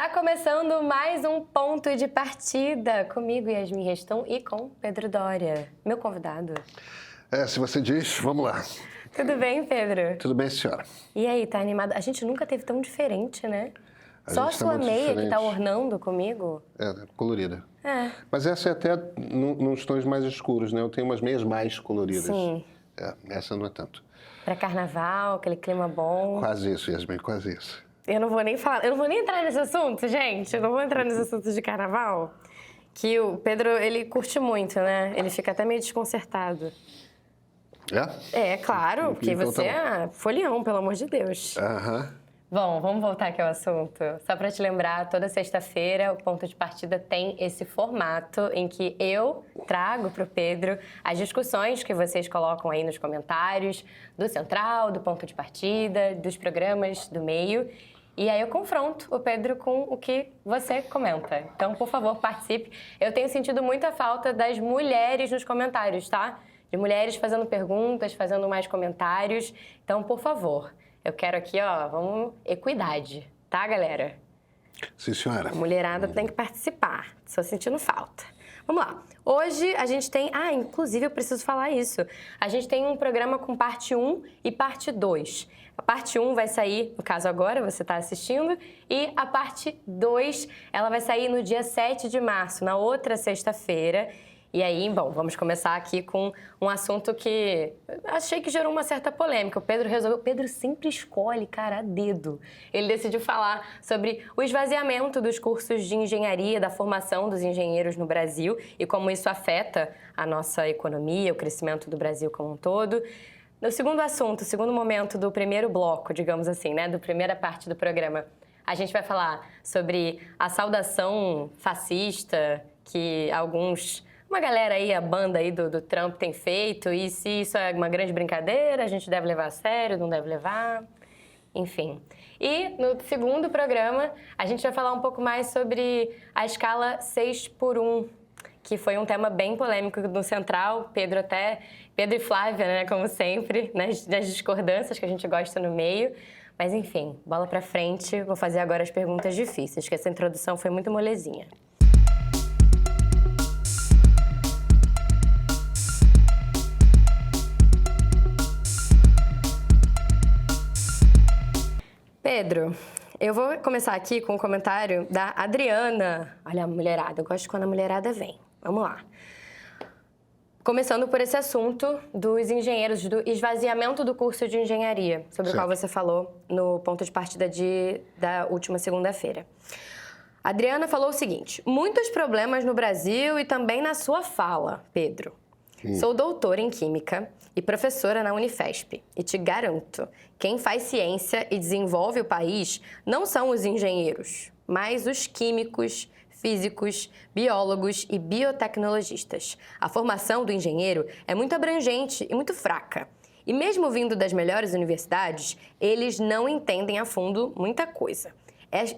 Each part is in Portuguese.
Tá começando mais um ponto de partida comigo, Yasmin Reston, e com Pedro Doria, meu convidado. Se você diz, vamos lá. Tudo bem, Pedro? Tudo bem, senhora. E aí, tá animado? A gente nunca teve tão diferente, né? Só a gente tá sua muito meia diferente. que tá ornando comigo. Colorida. É. Mas essa é até nos tons mais escuros, né? Eu tenho umas meias mais coloridas. Sim. Essa não é tanto. Pra carnaval, aquele clima bom. Quase isso, Yasmin, quase isso. Eu não vou nem falar, eu não vou nem entrar nesse assunto, gente. Eu não vou entrar nesse assunto de carnaval. Que o Pedro, ele curte muito, né? Ele fica até meio desconcertado. É, claro, porque Então você tá é folião, pelo amor de Deus. Aham. Bom, vamos voltar aqui ao assunto. Só para te lembrar, toda sexta-feira o Ponto de Partida tem esse formato em que eu trago para o Pedro as discussões que vocês colocam aí nos comentários do Central, do Ponto de Partida, dos programas do meio. E aí eu confronto o Pedro com o que você comenta. Então, por favor, participe. Eu tenho sentido muita falta das mulheres nos comentários, tá? De mulheres fazendo perguntas, fazendo mais comentários. Então, por favor, eu quero aqui, vamos equidade, tá, galera? Sim, senhora. A mulherada tem que participar. Estou sentindo falta. Vamos lá. Hoje a gente tem... inclusive eu preciso falar isso. A gente tem um programa com parte 1 e parte 2. A parte 1 vai sair, no caso agora, você está assistindo, e a parte 2, ela vai sair no dia 7 de março, na outra sexta-feira. E aí, bom, vamos começar aqui com um assunto que achei que gerou uma certa polêmica. O Pedro sempre escolhe, cara, a dedo. Ele decidiu falar sobre o esvaziamento dos cursos de engenharia, da formação dos engenheiros no Brasil e como isso afeta a nossa economia, o crescimento do Brasil como um todo. No segundo assunto, segundo momento do primeiro bloco, digamos assim, né, da primeira parte do programa, a gente vai falar sobre a saudação fascista que uma galera aí, a banda aí do Trump tem feito, e se isso é uma grande brincadeira, a gente deve levar a sério, não deve levar, enfim. E no segundo programa, a gente vai falar um pouco mais sobre a escala 6x1, que foi um tema bem polêmico no Central, Pedro e Flávia, né, como sempre, nas discordâncias que a gente gosta no meio. Mas enfim, bola pra frente, vou fazer agora as perguntas difíceis, que essa introdução foi muito molezinha. Pedro, eu vou começar aqui com um comentário da Adriana. Olha a mulherada, eu gosto quando a mulherada vem. Vamos lá. Começando por esse assunto dos engenheiros, do esvaziamento do curso de engenharia, sobre o qual você falou no ponto de partida da última segunda-feira. A Adriana falou o seguinte: muitos problemas no Brasil e também na sua fala, Pedro. Sou doutora em Química e professora na Unifesp. E te garanto, quem faz ciência e desenvolve o país não são os engenheiros, mas os químicos, físicos, biólogos e biotecnologistas. A formação do engenheiro é muito abrangente e muito fraca. E mesmo vindo das melhores universidades, eles não entendem a fundo muita coisa.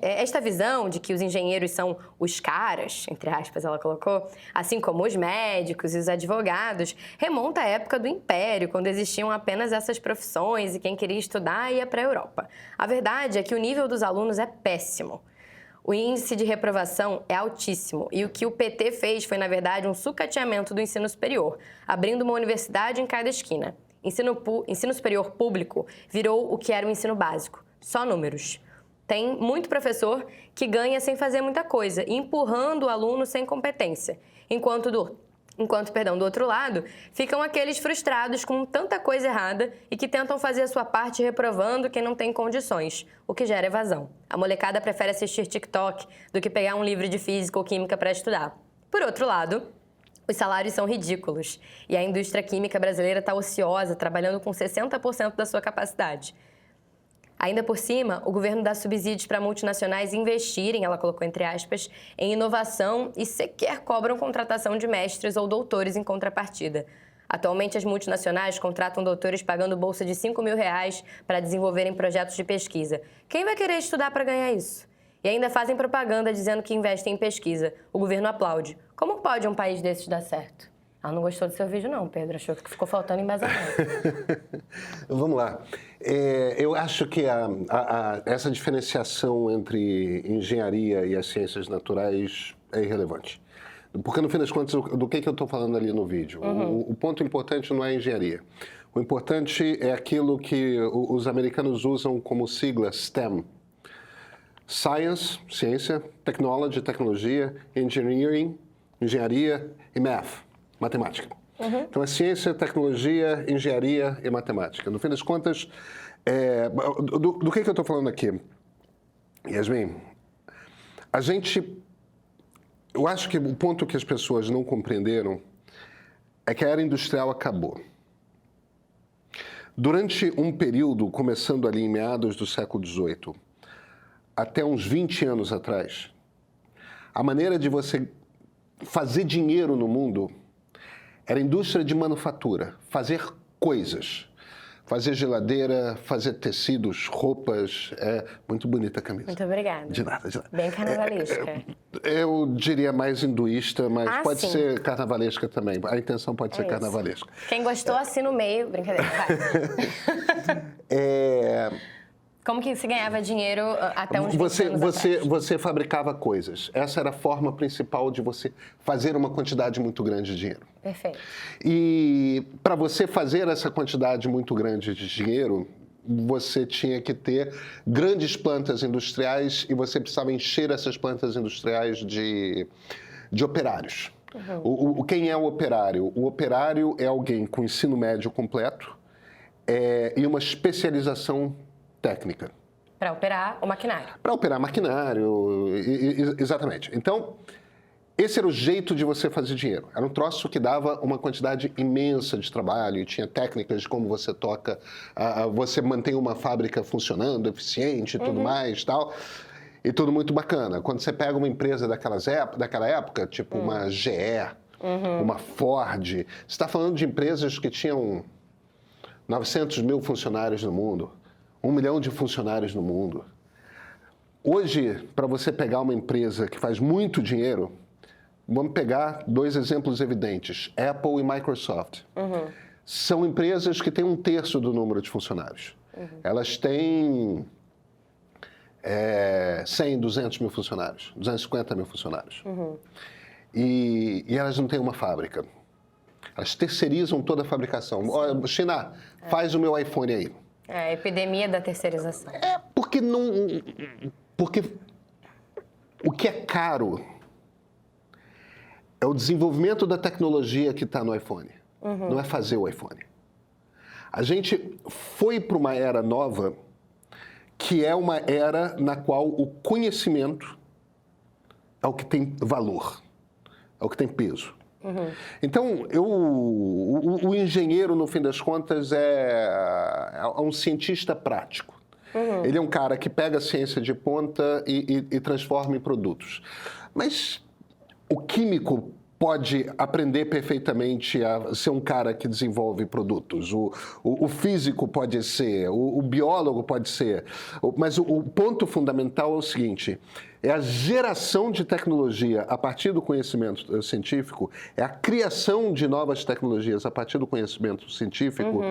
Esta visão de que os engenheiros são os caras, entre aspas, ela colocou, assim como os médicos e os advogados, remonta à época do Império, quando existiam apenas essas profissões e quem queria estudar ia para a Europa. A verdade é que o nível dos alunos é péssimo. O índice de reprovação é altíssimo e o que o PT fez foi, na verdade, um sucateamento do ensino superior, abrindo uma universidade em cada esquina. Ensino superior público virou o que era o ensino básico, só números. Tem muito professor que ganha sem fazer muita coisa, empurrando o aluno sem competência. Enquanto do outro lado, ficam aqueles frustrados com tanta coisa errada e que tentam fazer a sua parte reprovando quem não tem condições, o que gera evasão. A molecada prefere assistir TikTok do que pegar um livro de física ou química para estudar. Por outro lado, os salários são ridículos e a indústria química brasileira está ociosa, trabalhando com 60% da sua capacidade. Ainda por cima, o governo dá subsídios para multinacionais investirem, ela colocou entre aspas, em inovação e sequer cobram contratação de mestres ou doutores em contrapartida. Atualmente, as multinacionais contratam doutores pagando bolsa de R$5.000 para desenvolverem projetos de pesquisa. Quem vai querer estudar para ganhar isso? E ainda fazem propaganda dizendo que investem em pesquisa. O governo aplaude. Como pode um país desses dar certo? Ela não gostou do seu vídeo não, Pedro. Achou que ficou faltando embasamento. Vamos lá. Eu acho que essa diferenciação entre engenharia e as ciências naturais é irrelevante. Porque, no fim das contas, do que eu estou falando ali no vídeo? O ponto importante não é a engenharia. O importante é aquilo que os americanos usam como sigla STEM. Science, ciência, technology, tecnologia, engineering, engenharia e math, matemática. Então, é ciência, tecnologia, engenharia e matemática. No fim das contas, do que eu estou falando aqui? Yasmin, eu acho que o ponto que as pessoas não compreenderam é que a era industrial acabou. Durante um período, começando ali em meados do século XVIII, até uns 20 anos atrás, a maneira de você fazer dinheiro no mundo era indústria de manufatura, fazer coisas. Fazer geladeira, fazer tecidos, roupas. É muito bonita a camisa. Muito obrigada. De nada, de nada. Bem carnavalesca. Eu diria mais hinduísta, mas pode sim. ser carnavalesca também. A intenção pode ser isso. carnavalesca. Quem gostou, assina o meio. Brincadeira, vai. Como que se ganhava dinheiro até uns 20 anos atrás? Você fabricava coisas. Essa era a forma principal de você fazer uma quantidade muito grande de dinheiro. Perfeito. E para você fazer essa quantidade muito grande de dinheiro, você tinha que ter grandes plantas industriais e você precisava encher essas plantas industriais de operários. Quem é o operário? O operário é alguém com ensino médio completo e uma especialização técnica. Para operar o maquinário. Para operar maquinário, exatamente. Então, esse era o jeito de você fazer dinheiro. Era um troço que dava uma quantidade imensa de trabalho e tinha técnicas de como você toca, você mantém uma fábrica funcionando, eficiente e tudo mais, tal. E tudo muito bacana. Quando você pega uma empresa daquela época, tipo uma GE, uma Ford, você está falando de empresas que tinham 900 mil funcionários no mundo, 1 milhão de funcionários no mundo. Hoje, para você pegar uma empresa que faz muito dinheiro, vamos pegar 2 exemplos evidentes, Apple e Microsoft. São empresas que têm 1/3 do número de funcionários. Elas têm 100, 200 mil funcionários, 250 mil funcionários. E elas não têm uma fábrica. Elas terceirizam toda a fabricação. China, faz o meu iPhone aí. É a epidemia da terceirização. Porque o que é caro é o desenvolvimento da tecnologia que está no iPhone. Não é fazer o iPhone. A gente foi para uma era nova, que é uma era na qual o conhecimento é o que tem valor, é o que tem peso. Então, o engenheiro, no fim das contas, é um cientista prático. Ele é um cara que pega a ciência de ponta e transforma em produtos. Mas o químico pode aprender perfeitamente a ser um cara que desenvolve produtos. O físico pode ser, o biólogo pode ser. Mas o ponto fundamental é o seguinte: é a geração de tecnologia a partir do conhecimento científico, é a criação de novas tecnologias a partir do conhecimento científico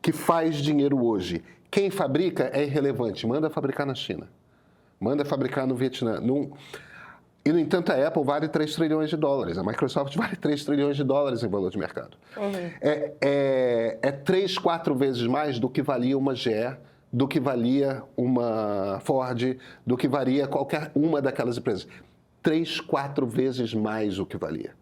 que faz dinheiro hoje. Quem fabrica é irrelevante. Manda fabricar na China. Manda fabricar no Vietnã. E, no entanto, a Apple vale 3 trilhões de dólares. A Microsoft vale 3 trilhões de dólares em valor de mercado. É 3, 4 vezes mais do que valia uma GE, do que valia uma Ford, do que valia qualquer uma daquelas empresas. 3, 4 vezes mais o que valia.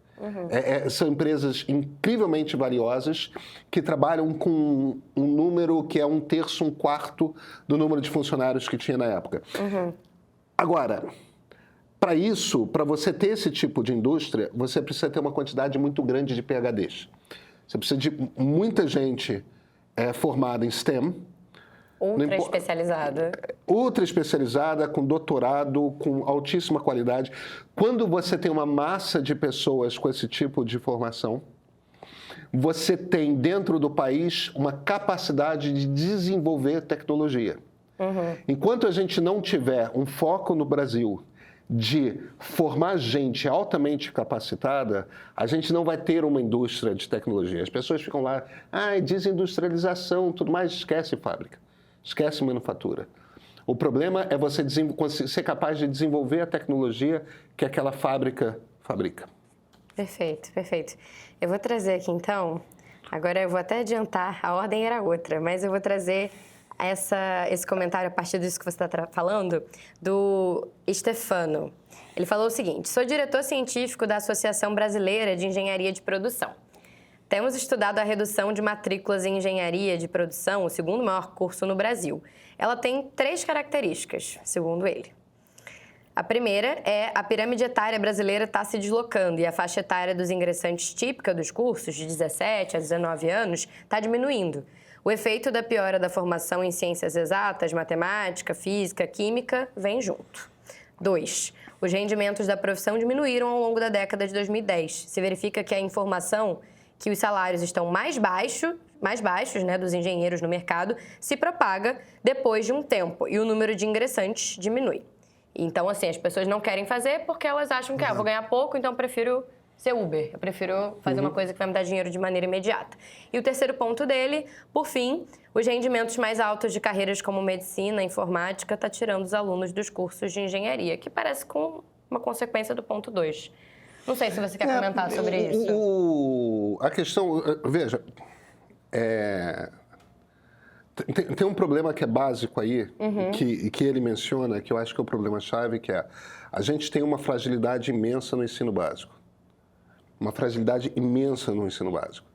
São empresas incrivelmente valiosas que trabalham com um número que é 1/3, 1/4 do número de funcionários que tinha na época. Agora, para isso, para você ter esse tipo de indústria, você precisa ter uma quantidade muito grande de PhDs. Você precisa de muita gente formada em STEM. Ultra especializada. Ultra especializada, com doutorado, com altíssima qualidade. Quando você tem uma massa de pessoas com esse tipo de formação, você tem dentro do país uma capacidade de desenvolver tecnologia. Enquanto a gente não tiver um foco no Brasil de formar gente altamente capacitada, a gente não vai ter uma indústria de tecnologia. As pessoas ficam lá, desindustrialização, tudo mais, esquece fábrica, esquece manufatura. O problema é você ser capaz de desenvolver a tecnologia que aquela fábrica fabrica. Perfeito, perfeito. Eu vou trazer aqui, então, agora eu vou até adiantar, a ordem era outra, mas eu vou trazer esse comentário a partir disso que você está falando, do Stefano. Ele falou o seguinte: sou diretor científico da Associação Brasileira de Engenharia de Produção. Temos estudado a redução de matrículas em engenharia de produção, o segundo maior curso no Brasil. Ela tem 3 características, segundo ele. A primeira é a pirâmide etária brasileira está se deslocando e a faixa etária dos ingressantes típica dos cursos, de 17 a 19 anos, está diminuindo. O efeito da piora da formação em ciências exatas, matemática, física, química, vem junto. 2. Os rendimentos da profissão diminuíram ao longo da década de 2010. Se verifica que a informação que os salários estão mais baixos, dos engenheiros no mercado, se propaga depois de um tempo e o número de ingressantes diminui. Então, assim, as pessoas não querem fazer porque elas acham que, vou ganhar pouco, então eu prefiro ser Uber. Eu prefiro fazer uma coisa que vai me dar dinheiro de maneira imediata. E o terceiro ponto dele, por fim, os rendimentos mais altos de carreiras como medicina, informática, está tirando os alunos dos cursos de engenharia, que parece com uma consequência do ponto 2. Não sei se você quer comentar sobre isso. A questão, veja, tem um problema que é básico aí, que ele menciona, que eu acho que é o problema-chave, que é a gente tem uma fragilidade imensa no ensino básico. Uma fragilidade imensa no ensino básico.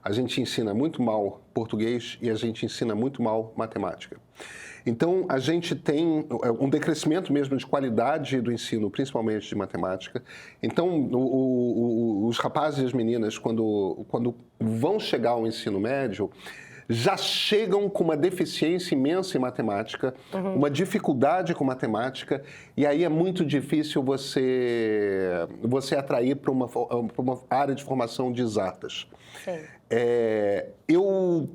A gente ensina muito mal português e a gente ensina muito mal matemática. Então, a gente tem um decrescimento mesmo de qualidade do ensino, principalmente de matemática. Então, os rapazes e as meninas, quando vão chegar ao ensino médio, já chegam com uma deficiência imensa em matemática, uma dificuldade com matemática, e aí é muito difícil você atrair para uma área de formação de exatas. Sim. Eu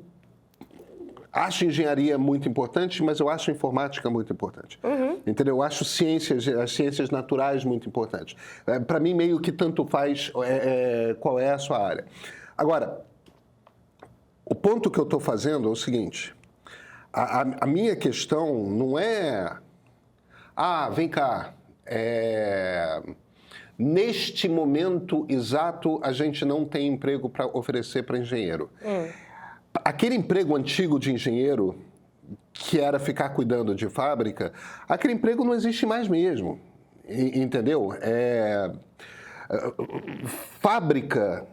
acho engenharia muito importante, mas eu acho informática muito importante. Entendeu? Eu acho as ciências naturais muito importantes. Para mim, meio que tanto faz qual é a sua área. Agora, o ponto que eu estou fazendo é o seguinte: a minha questão não é, vem cá, neste momento exato a gente não tem emprego para oferecer para engenheiro. Aquele emprego antigo de engenheiro, que era ficar cuidando de fábrica, aquele emprego não existe mais mesmo, entendeu? Fábrica,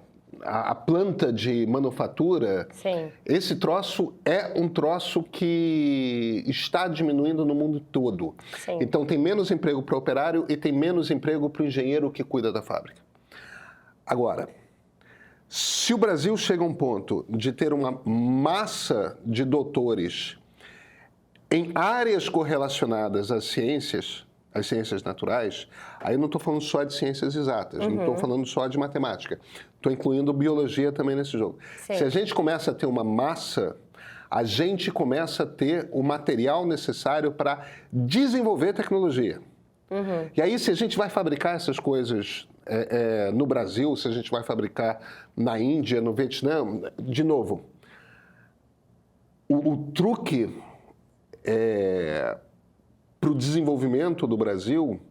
a planta de manufatura, Sim. Esse troço é um troço que está diminuindo no mundo todo. Sim. Então, tem menos emprego para o operário e tem menos emprego para o engenheiro que cuida da fábrica. Agora, se o Brasil chega a um ponto de ter uma massa de doutores em áreas correlacionadas às ciências naturais, aí eu não estou falando só de ciências exatas, não estou falando só de matemática. Estou incluindo biologia também nesse jogo. Sim. Se a gente começa a ter uma massa, a gente começa a ter o material necessário para desenvolver tecnologia. E aí, se a gente vai fabricar essas coisas no Brasil, se a gente vai fabricar na Índia, no Vietnã, de novo, o truque para o desenvolvimento do Brasil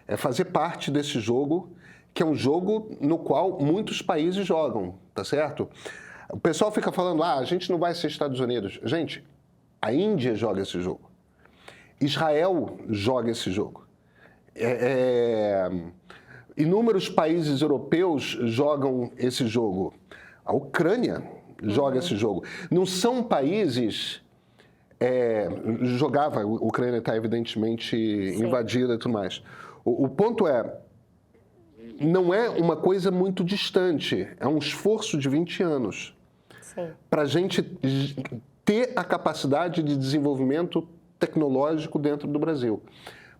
é fazer parte desse jogo, que é um jogo no qual muitos países jogam, tá certo? O pessoal fica falando, a gente não vai ser Estados Unidos. Gente, a Índia joga esse jogo. Israel joga esse jogo. Inúmeros países europeus jogam esse jogo. A Ucrânia joga esse jogo. Não são países... a Ucrânia está evidentemente invadida e tudo mais. O ponto não é uma coisa muito distante, é um esforço de 20 anos para a gente ter a capacidade de desenvolvimento tecnológico dentro do Brasil.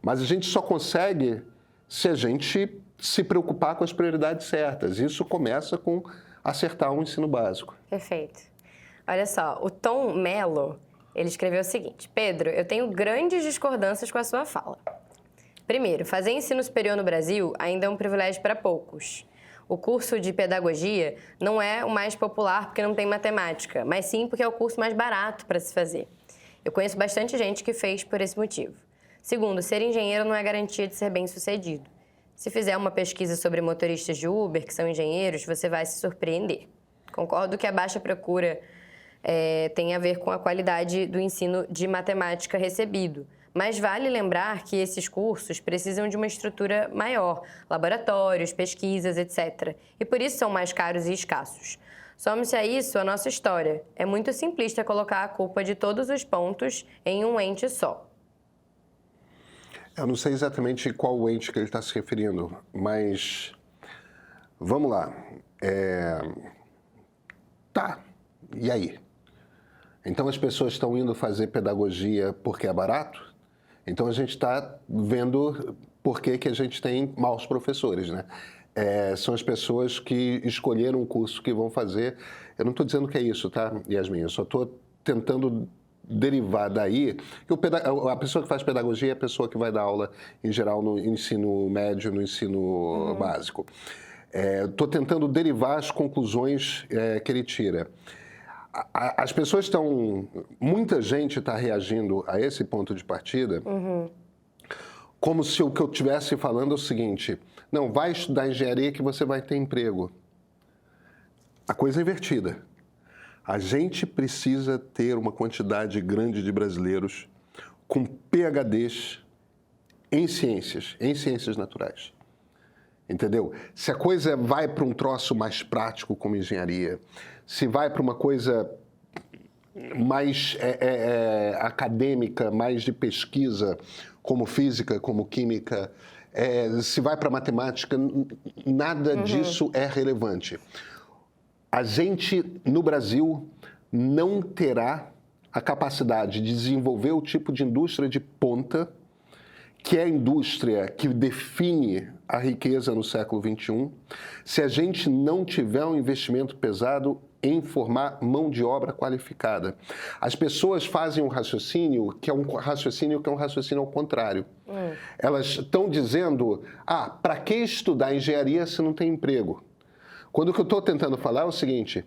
Mas a gente só consegue se a gente se preocupar com as prioridades certas. Isso começa com acertar o ensino básico. Perfeito. Olha só, o Tom Mello, Ele escreveu o seguinte: Pedro, eu tenho grandes discordâncias com a sua fala. Primeiro, fazer ensino superior no Brasil ainda é um privilégio para poucos. O curso de pedagogia não é o mais popular porque não tem matemática, mas sim porque é o curso mais barato para se fazer. Eu conheço bastante gente que fez por esse motivo. Segundo, ser engenheiro não é garantia de ser bem-sucedido. Se fizer uma pesquisa sobre motoristas de Uber, que são engenheiros, você vai se surpreender. Concordo que a baixa procura tem a ver com a qualidade do ensino de matemática recebido. Mas vale lembrar que esses cursos precisam de uma estrutura maior, laboratórios, pesquisas, etc. E por isso são mais caros e escassos. Some-se a isso a nossa história. É muito simplista colocar a culpa de todos os pontos em um ente só. Eu não sei exatamente qual ente que ele está se referindo, mas vamos lá. Tá, e aí? Então as pessoas estão indo fazer pedagogia porque é barato? Então a gente está vendo por que a gente tem maus professores, né? São as pessoas que escolheram o curso que vão fazer. Eu não estou dizendo que é isso, tá, Yasmin? Eu só estou tentando derivar daí que a pessoa que faz pedagogia é a pessoa que vai dar aula, em geral, no ensino médio, no ensino básico. Estou tentando derivar as conclusões que ele tira. As pessoas estão... Muita gente está reagindo a esse ponto de partida como se o que eu estivesse falando é o seguinte: não, vai estudar engenharia que você vai ter emprego. A coisa é invertida. A gente precisa ter uma quantidade grande de brasileiros com PhDs em ciências naturais. Entendeu? Se a coisa vai para um troço mais prático como engenharia, se vai para uma coisa mais acadêmica, mais de pesquisa, como física, como química, se vai para matemática, nada disso é relevante. A gente, no Brasil, não terá a capacidade de desenvolver o tipo de indústria de ponta, que é a indústria que define a riqueza no século XXI, se a gente não tiver um investimento pesado em formar mão de obra qualificada. As pessoas fazem um raciocínio que é um raciocínio ao contrário. Elas estão dizendo, para que estudar engenharia se não tem emprego? Quando o que eu estou tentando falar é o seguinte: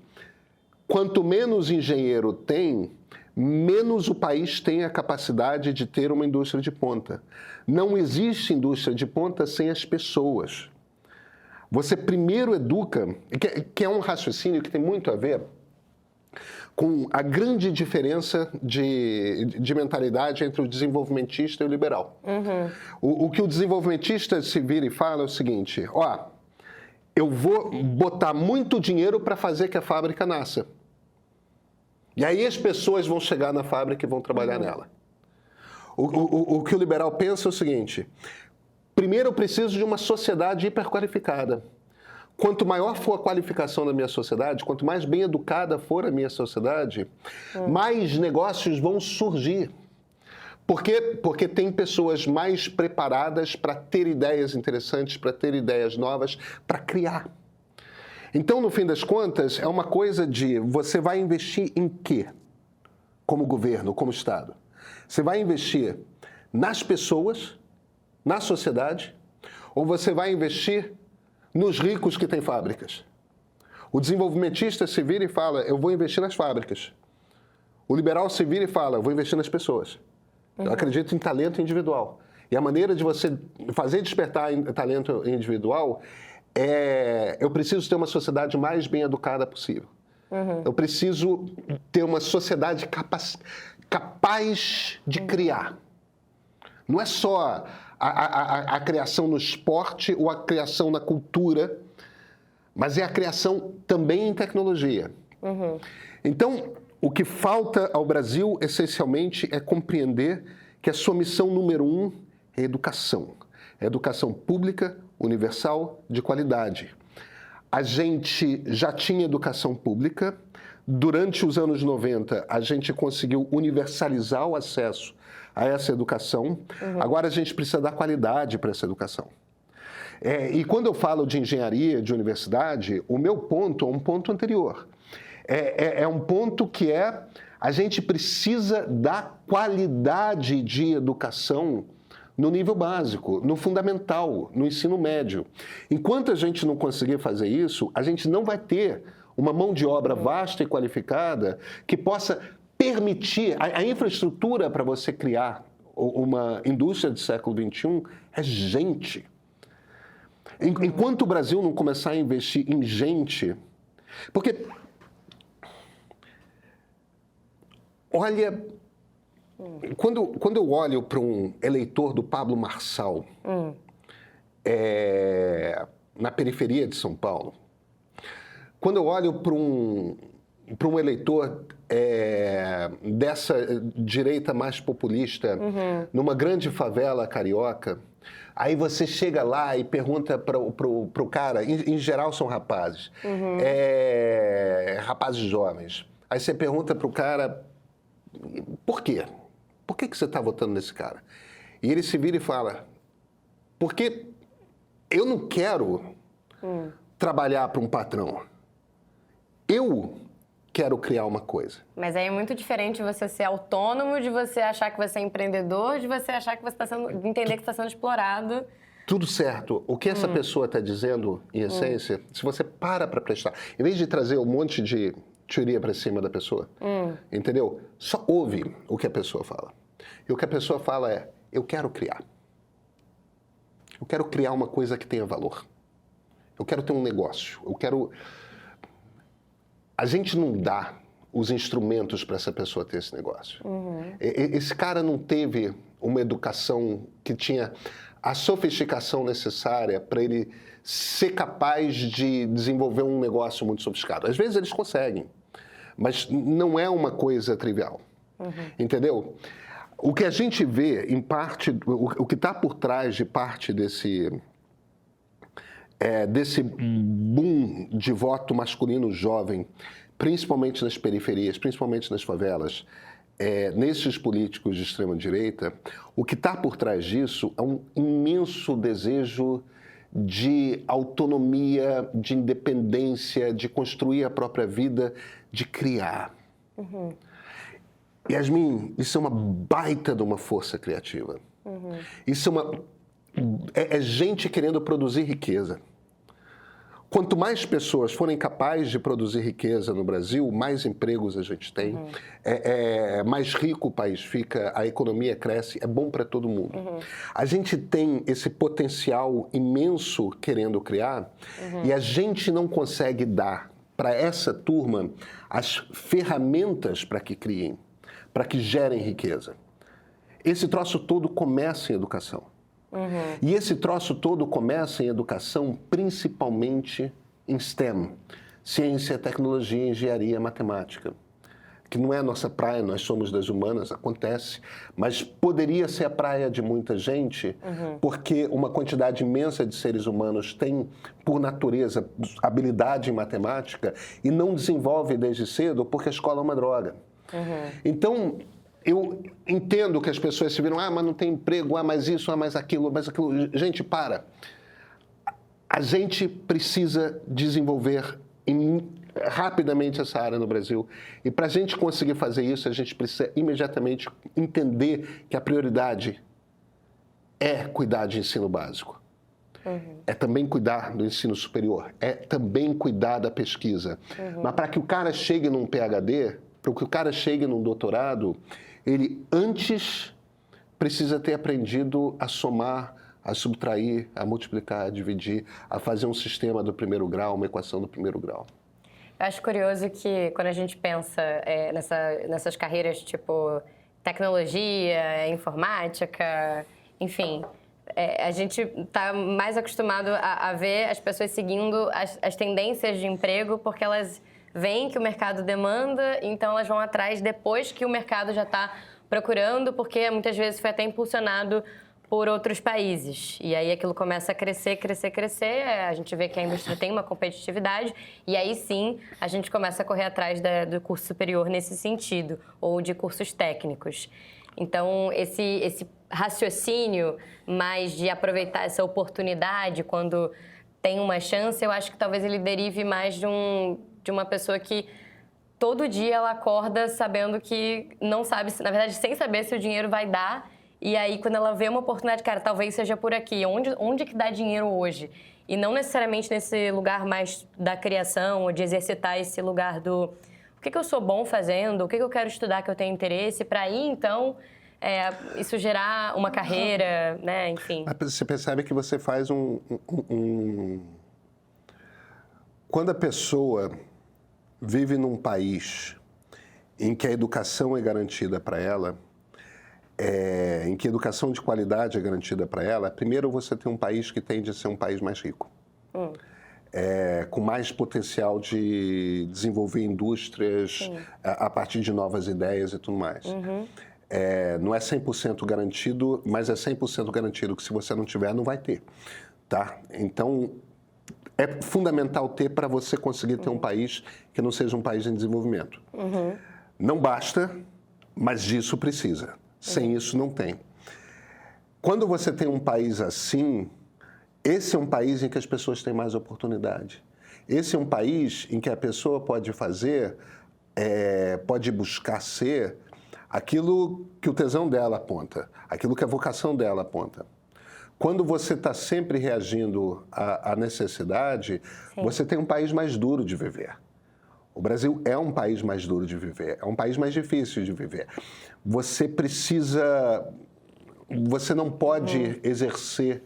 quanto menos engenheiro tem, menos o país tem a capacidade de ter uma indústria de ponta. Não existe indústria de ponta sem as pessoas. Você primeiro educa, que é um raciocínio que tem muito a ver com a grande diferença de mentalidade entre o desenvolvimentista e o liberal. O que o desenvolvimentista se vira e fala é o seguinte: eu vou botar muito dinheiro para fazer que a fábrica nasça. E aí as pessoas vão chegar na fábrica e vão trabalhar nela. O que o liberal pensa é o seguinte: primeiro eu preciso de uma sociedade hiperqualificada. Quanto maior for a qualificação da minha sociedade, quanto mais bem educada for a minha sociedade, mais negócios vão surgir. Porque tem pessoas mais preparadas para ter ideias interessantes, para ter ideias novas, para criar. Então, no fim das contas, é uma coisa de você vai investir em quê? Como governo, como Estado? Você vai investir nas pessoas, na sociedade, ou você vai investir nos ricos que têm fábricas? O desenvolvimentista se vira e fala, eu vou investir nas fábricas. O liberal se vira e fala, eu vou investir nas pessoas. Eu acredito em talento individual. E a maneira de você fazer despertar talento individual eu preciso ter uma sociedade mais bem educada possível. Eu preciso ter uma sociedade capaz de criar. Não é só a criação no esporte ou a criação na cultura, mas é a criação também em tecnologia. Então, o que falta ao Brasil, essencialmente, é compreender que a sua missão número 1 é educação. É educação pública, universal, de qualidade. A gente já tinha educação pública. Durante os anos 90, a gente conseguiu universalizar o acesso a essa educação. Agora a gente precisa dar qualidade para essa educação. E quando eu falo de engenharia, de universidade, o meu ponto é um ponto anterior. É um ponto que é A gente precisa dar qualidade de educação no nível básico, no fundamental, no ensino médio. Enquanto a gente não conseguir fazer isso, a gente não vai ter uma mão de obra vasta e qualificada que possa permitir a infraestrutura para você criar uma indústria do século XXI é gente. Enquanto o Brasil não começar a investir em gente, porque olha, quando eu olho para um eleitor do Pablo Marçal, na periferia de São Paulo, quando eu olho para um eleitor dessa direita mais populista, numa grande favela carioca, aí você chega lá e pergunta para o cara, em geral são rapazes, rapazes jovens, aí você pergunta para o cara, por quê? Por que você está votando nesse cara? E ele se vira e fala, porque eu não quero trabalhar para um patrão. Eu quero criar uma coisa. Mas aí é muito diferente você ser autônomo, de você achar que você é empreendedor, de você achar que você está sendo, de entender que está sendo explorado. Tudo certo. O que essa pessoa está dizendo, em essência, se você para prestar, em vez de trazer um monte de teoria para cima da pessoa, entendeu? Só ouve o que a pessoa fala. E o que a pessoa fala é, eu quero criar. Eu quero criar uma coisa que tenha valor. Eu quero ter um negócio. Eu quero... A gente não dá os instrumentos para essa pessoa ter esse negócio. Esse cara não teve uma educação que tinha a sofisticação necessária para ele ser capaz de desenvolver um negócio muito sofisticado. Às vezes eles conseguem, mas não é uma coisa trivial. Entendeu? O que a gente vê, em parte, o que está por trás de parte desse boom de voto masculino jovem, principalmente nas periferias, principalmente nas favelas, nesses políticos de extrema-direita, o que está por trás disso é um imenso desejo de autonomia, de independência, de construir a própria vida, de criar. Yasmin, isso é uma baita de uma força criativa. Isso é gente querendo produzir riqueza. Quanto mais pessoas forem capazes de produzir riqueza no Brasil, mais empregos a gente tem, mais rico o país fica, a economia cresce, é bom para todo mundo. A gente tem esse potencial imenso querendo criar e a gente não consegue dar para essa turma as ferramentas para que criem, para que gerem riqueza. Esse troço todo começa em educação. E esse troço todo começa em educação, principalmente em STEM, ciência, tecnologia, engenharia, matemática, que não é a nossa praia, nós somos das humanas, acontece, mas poderia ser a praia de muita gente, porque uma quantidade imensa de seres humanos tem, por natureza, habilidade em matemática e não desenvolve desde cedo porque a escola é uma droga. Então, eu entendo que as pessoas se viram, mas não tem emprego, mais isso, mais aquilo, mais aquilo. Gente, para. A gente precisa desenvolver rapidamente essa área no Brasil. E para a gente conseguir fazer isso, a gente precisa imediatamente entender que a prioridade é cuidar de ensino básico. É também cuidar do ensino superior. É também cuidar da pesquisa. Mas para que o cara chegue num PhD, para que o cara chegue num doutorado, ele antes precisa ter aprendido a somar, a subtrair, a multiplicar, a dividir, a fazer um sistema do primeiro grau, uma equação do primeiro grau. Eu acho curioso que quando a gente pensa nessas carreiras tipo tecnologia, informática, enfim, a gente está mais acostumado a ver as pessoas seguindo as tendências de emprego porque elas veem que o mercado demanda, então elas vão atrás depois que o mercado já está procurando, porque muitas vezes foi até impulsionado por outros países. E aí aquilo começa a crescer, crescer, crescer, a gente vê que a indústria tem uma competitividade, e aí sim a gente começa a correr atrás do curso superior nesse sentido, ou de cursos técnicos. Então, esse raciocínio mais de aproveitar essa oportunidade quando tem uma chance, eu acho que talvez ele derive mais de uma pessoa que todo dia ela acorda sabendo que não sabe, na verdade, sem saber se o dinheiro vai dar. E aí, quando ela vê uma oportunidade, cara, talvez seja por aqui. Onde que dá dinheiro hoje? E não necessariamente nesse lugar mais da criação ou de exercitar esse lugar do o que eu sou bom fazendo, o que eu quero estudar que eu tenho interesse, para aí, então, isso gerar uma carreira, né? Enfim. Você percebe que você faz Quando a pessoa vive num país em que a educação é garantida para ela, em que a educação de qualidade é garantida para ela, primeiro você tem um país que tende a ser um país mais rico. Com mais potencial de desenvolver indústrias a partir de novas ideias e tudo mais. Não é 100% garantido, mas é 100% garantido que se você não tiver, não vai ter. Tá? Então, é fundamental ter para você conseguir ter um país que não seja um país em desenvolvimento. Não basta, mas disso precisa. Sem isso, não tem. Quando você tem um país assim, esse é um país em que as pessoas têm mais oportunidade. Esse é um país em que a pessoa pode fazer, pode buscar ser aquilo que o tesão dela aponta, aquilo que a vocação dela aponta. Quando você está sempre reagindo à necessidade, você tem um país mais duro de viver. O Brasil é um país mais duro de viver, é um país mais difícil de viver. Você não pode exercer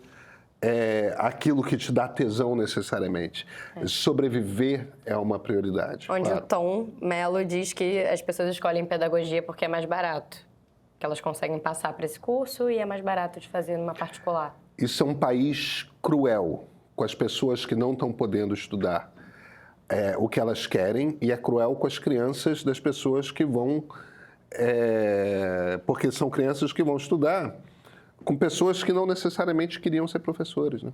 aquilo que te dá tesão necessariamente. Sobreviver é uma prioridade. Onde claro. o Tom Mello diz que as pessoas escolhem pedagogia porque é mais barato. Que elas conseguem passar para esse curso e é mais barato de fazer numa particular. Isso é um país cruel com as pessoas que não estão podendo estudar o que elas querem e é cruel com as crianças das pessoas que vão... porque são crianças que vão estudar com pessoas que não necessariamente queriam ser professores, né?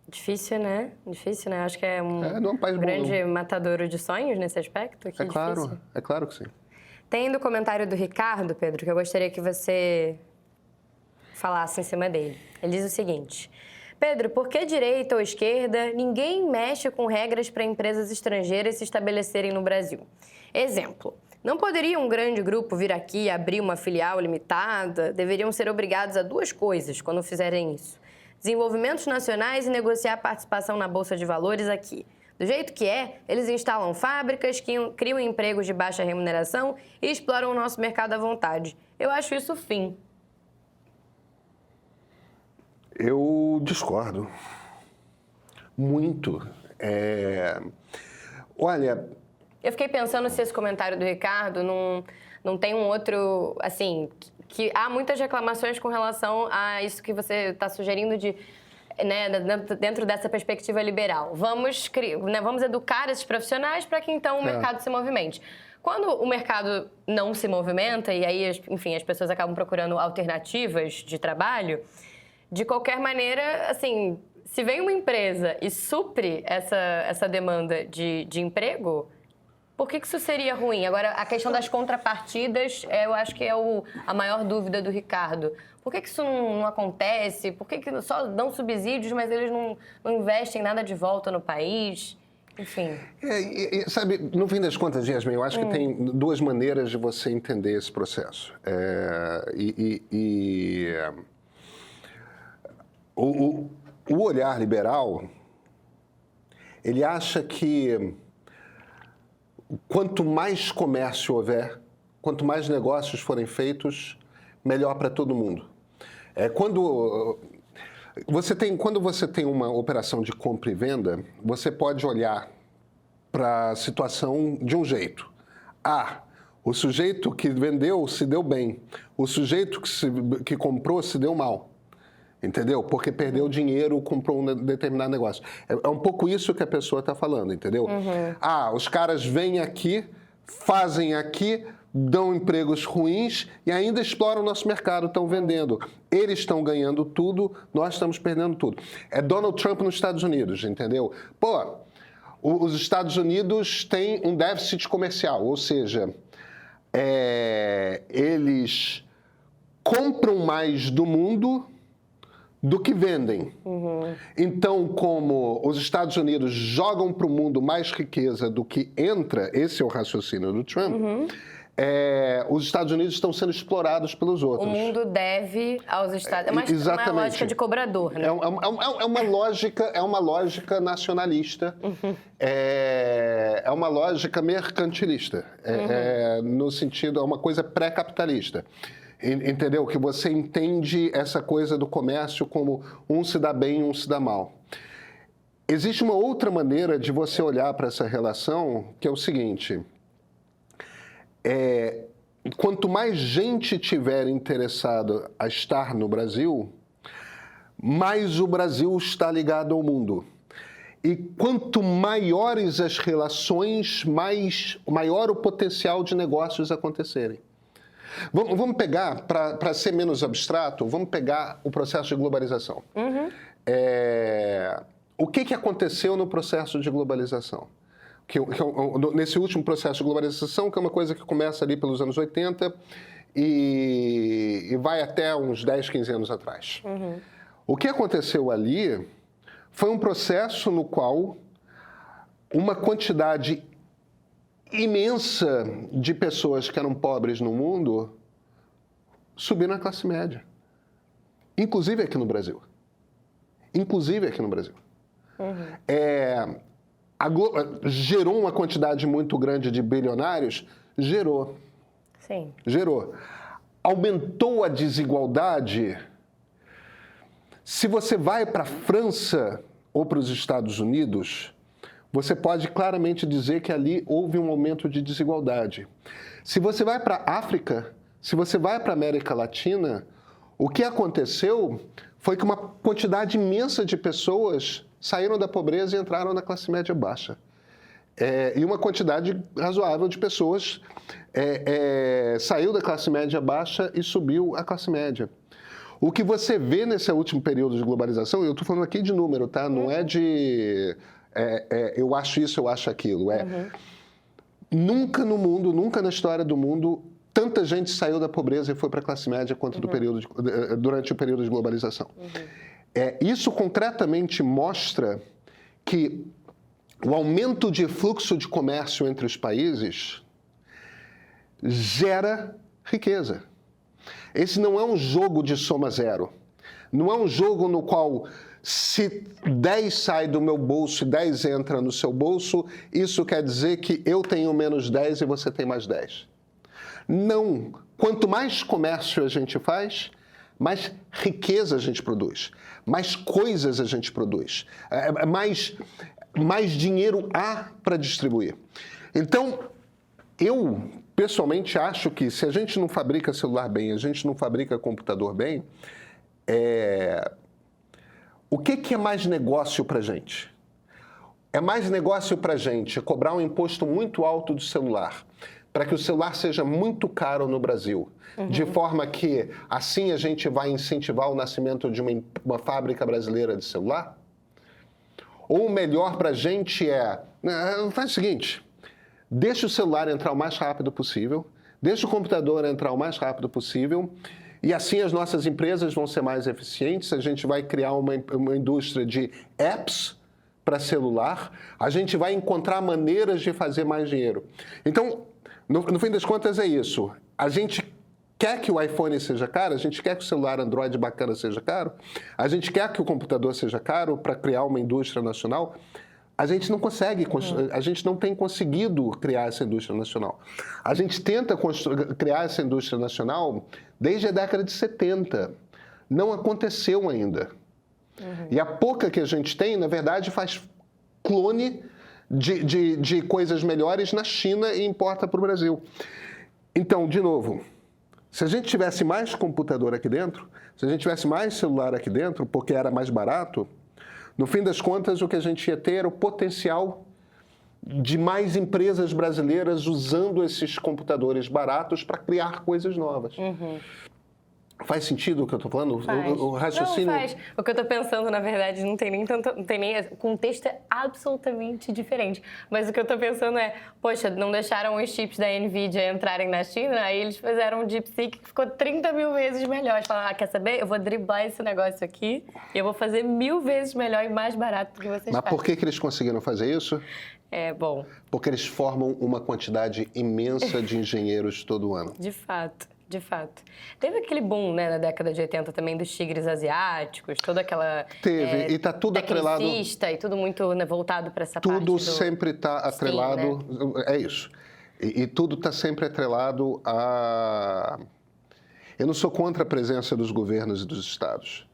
Difícil, né? Difícil, né? Acho que é não é um país grande bom, matadouro de sonhos nesse aspecto. Que claro, é claro que sim. Tem do comentário do Ricardo, Pedro, que eu gostaria que você falasse em cima dele. Ele diz o seguinte: Pedro, por que direita ou esquerda ninguém mexe com regras para empresas estrangeiras se estabelecerem no Brasil? Exemplo, não poderia um grande grupo vir aqui e abrir uma filial limitada? Deveriam ser obrigados a duas coisas quando fizerem isso: desenvolvimentos nacionais e negociar participação na Bolsa de Valores aqui. Do jeito que eles instalam fábricas, criam empregos de baixa remuneração e exploram o nosso mercado à vontade. Eu acho isso o fim. Eu discordo. Muito. Olha... Eu fiquei pensando se esse comentário do Ricardo não tem um outro, assim, que há muitas reclamações com relação a isso que você está sugerindo de... Né, dentro dessa perspectiva liberal. Vamos educar esses profissionais para que, então, o mercado se movimente. Quando o mercado não se movimenta, e aí, enfim, as pessoas acabam procurando alternativas de trabalho, de qualquer maneira, assim, se vem uma empresa e supre essa demanda de emprego, por que isso seria ruim? Agora, a questão das contrapartidas, eu acho que é a maior dúvida do Ricardo. Por que isso não acontece? Por que só dão subsídios, mas eles não investem nada de volta no país? Enfim. Sabe, no fim das contas, Yasmin, eu acho que tem duas maneiras de você entender esse processo. O olhar liberal, ele acha que quanto mais comércio houver, quanto mais negócios forem feitos, melhor para todo mundo. Quando você tem uma operação de compra e venda, você pode olhar para a situação de um jeito. O sujeito que vendeu se deu bem, o sujeito que comprou se deu mal. Entendeu? Porque perdeu dinheiro, comprou um determinado negócio. É um pouco isso que a pessoa está falando, entendeu? Os caras vêm aqui, fazem aqui, dão empregos ruins e ainda exploram o nosso mercado, estão vendendo. Eles estão ganhando tudo, nós estamos perdendo tudo. É Donald Trump nos Estados Unidos, entendeu? Os Estados Unidos têm um déficit comercial, ou seja, eles compram mais do mundo do que vendem. Então, como os Estados Unidos jogam para o mundo mais riqueza do que entra, esse é o raciocínio do Trump, os Estados Unidos estão sendo explorados pelos outros. O mundo deve aos Estados Unidos. É uma lógica de cobrador, né? É uma lógica nacionalista, é uma lógica mercantilista, no sentido, é uma coisa pré-capitalista. Entendeu? Que você entende essa coisa do comércio como um se dá bem e um se dá mal. Existe uma outra maneira de você olhar para essa relação, que é o seguinte: quanto mais gente tiver interessada a estar no Brasil, mais o Brasil está ligado ao mundo. E quanto maiores as relações, maior o potencial de negócios acontecerem. Vamos pegar, para ser menos abstrato, vamos pegar o processo de globalização. O que aconteceu no processo de globalização? Nesse último processo de globalização, que é uma coisa que começa ali pelos anos 80 e vai até uns 10, 15 anos atrás. O que aconteceu ali foi um processo no qual uma quantidade imensa de pessoas que eram pobres no mundo subiram à classe média. Inclusive aqui no Brasil. Gerou uma quantidade muito grande de bilionários? Gerou. Sim. Gerou. Aumentou a desigualdade? Se você vai para a França ou para os Estados Unidos, você pode claramente dizer que ali houve um aumento de desigualdade. Se você vai para a África, se você vai para a América Latina, o que aconteceu foi que uma quantidade imensa de pessoas saíram da pobreza e entraram na classe média baixa. E uma quantidade razoável de pessoas saiu da classe média baixa e subiu à classe média. O que você vê nesse último período de globalização, eu estou falando aqui de número, tá? Não é de... eu acho isso, eu acho aquilo. Nunca no mundo, nunca na história do mundo, tanta gente saiu da pobreza e foi para a classe média quanto durante o período de globalização. Isso concretamente mostra que o aumento de fluxo de comércio entre os países gera riqueza. Esse não é um jogo de soma zero. Não é um jogo no qual, se 10 sai do meu bolso e 10 entra no seu bolso, isso quer dizer que eu tenho menos 10 e você tem mais 10. Não. Quanto mais comércio a gente faz, mais riqueza a gente produz, mais coisas a gente produz, mais dinheiro há para distribuir. Então, eu pessoalmente acho que se a gente não fabrica celular bem, a gente não fabrica computador bem, o que é mais negócio para a gente? É mais negócio para a gente cobrar um imposto muito alto do celular, para que o celular seja muito caro no Brasil, de forma que assim a gente vai incentivar o nascimento de uma fábrica brasileira de celular? Ou o melhor para a gente faz o seguinte, deixa o celular entrar o mais rápido possível, deixa o computador entrar o mais rápido possível, e assim as nossas empresas vão ser mais eficientes, a gente vai criar uma indústria de apps para celular, a gente vai encontrar maneiras de fazer mais dinheiro. Então, no fim das contas é isso. A gente quer que o iPhone seja caro, a gente quer que o celular Android bacana seja caro, a gente quer que o computador seja caro para criar uma indústria nacional. A gente não consegue, a gente não tem conseguido criar essa indústria nacional. A gente tenta criar essa indústria nacional desde a década de 70. Não aconteceu ainda. E a pouca que a gente tem, na verdade, faz clone de coisas melhores na China e importa para o Brasil. Então, de novo, se a gente tivesse mais computador aqui dentro, se a gente tivesse mais celular aqui dentro, porque era mais barato, no fim das contas, o que a gente ia ter era o potencial de mais empresas brasileiras usando esses computadores baratos para criar coisas novas. Faz sentido o que eu estou falando? Faz. O raciocínio... Não, faz. O que eu tô pensando, na verdade, não tem nem tanto... Não tem nem... O contexto é absolutamente diferente. Mas o que eu tô pensando é, poxa, não deixaram os chips da NVIDIA entrarem na China, aí eles fizeram um DeepSeek que ficou 30 mil vezes melhor. Eles falaram, quer saber? Eu vou driblar esse negócio aqui e eu vou fazer 1000 vezes melhor e mais barato do que vocês fazem. Mas por que eles conseguiram fazer isso? Bom... Porque eles formam uma quantidade imensa de engenheiros todo ano. De fato. De fato. Teve aquele boom, né, na década de 80 também dos tigres asiáticos, toda aquela... Teve, e está tudo atrelado... E tudo muito, né, voltado para essa parte Tudo sempre está atrelado... Sim, né? É isso. E tudo está sempre atrelado a... Eu não sou contra a presença dos governos e dos estados.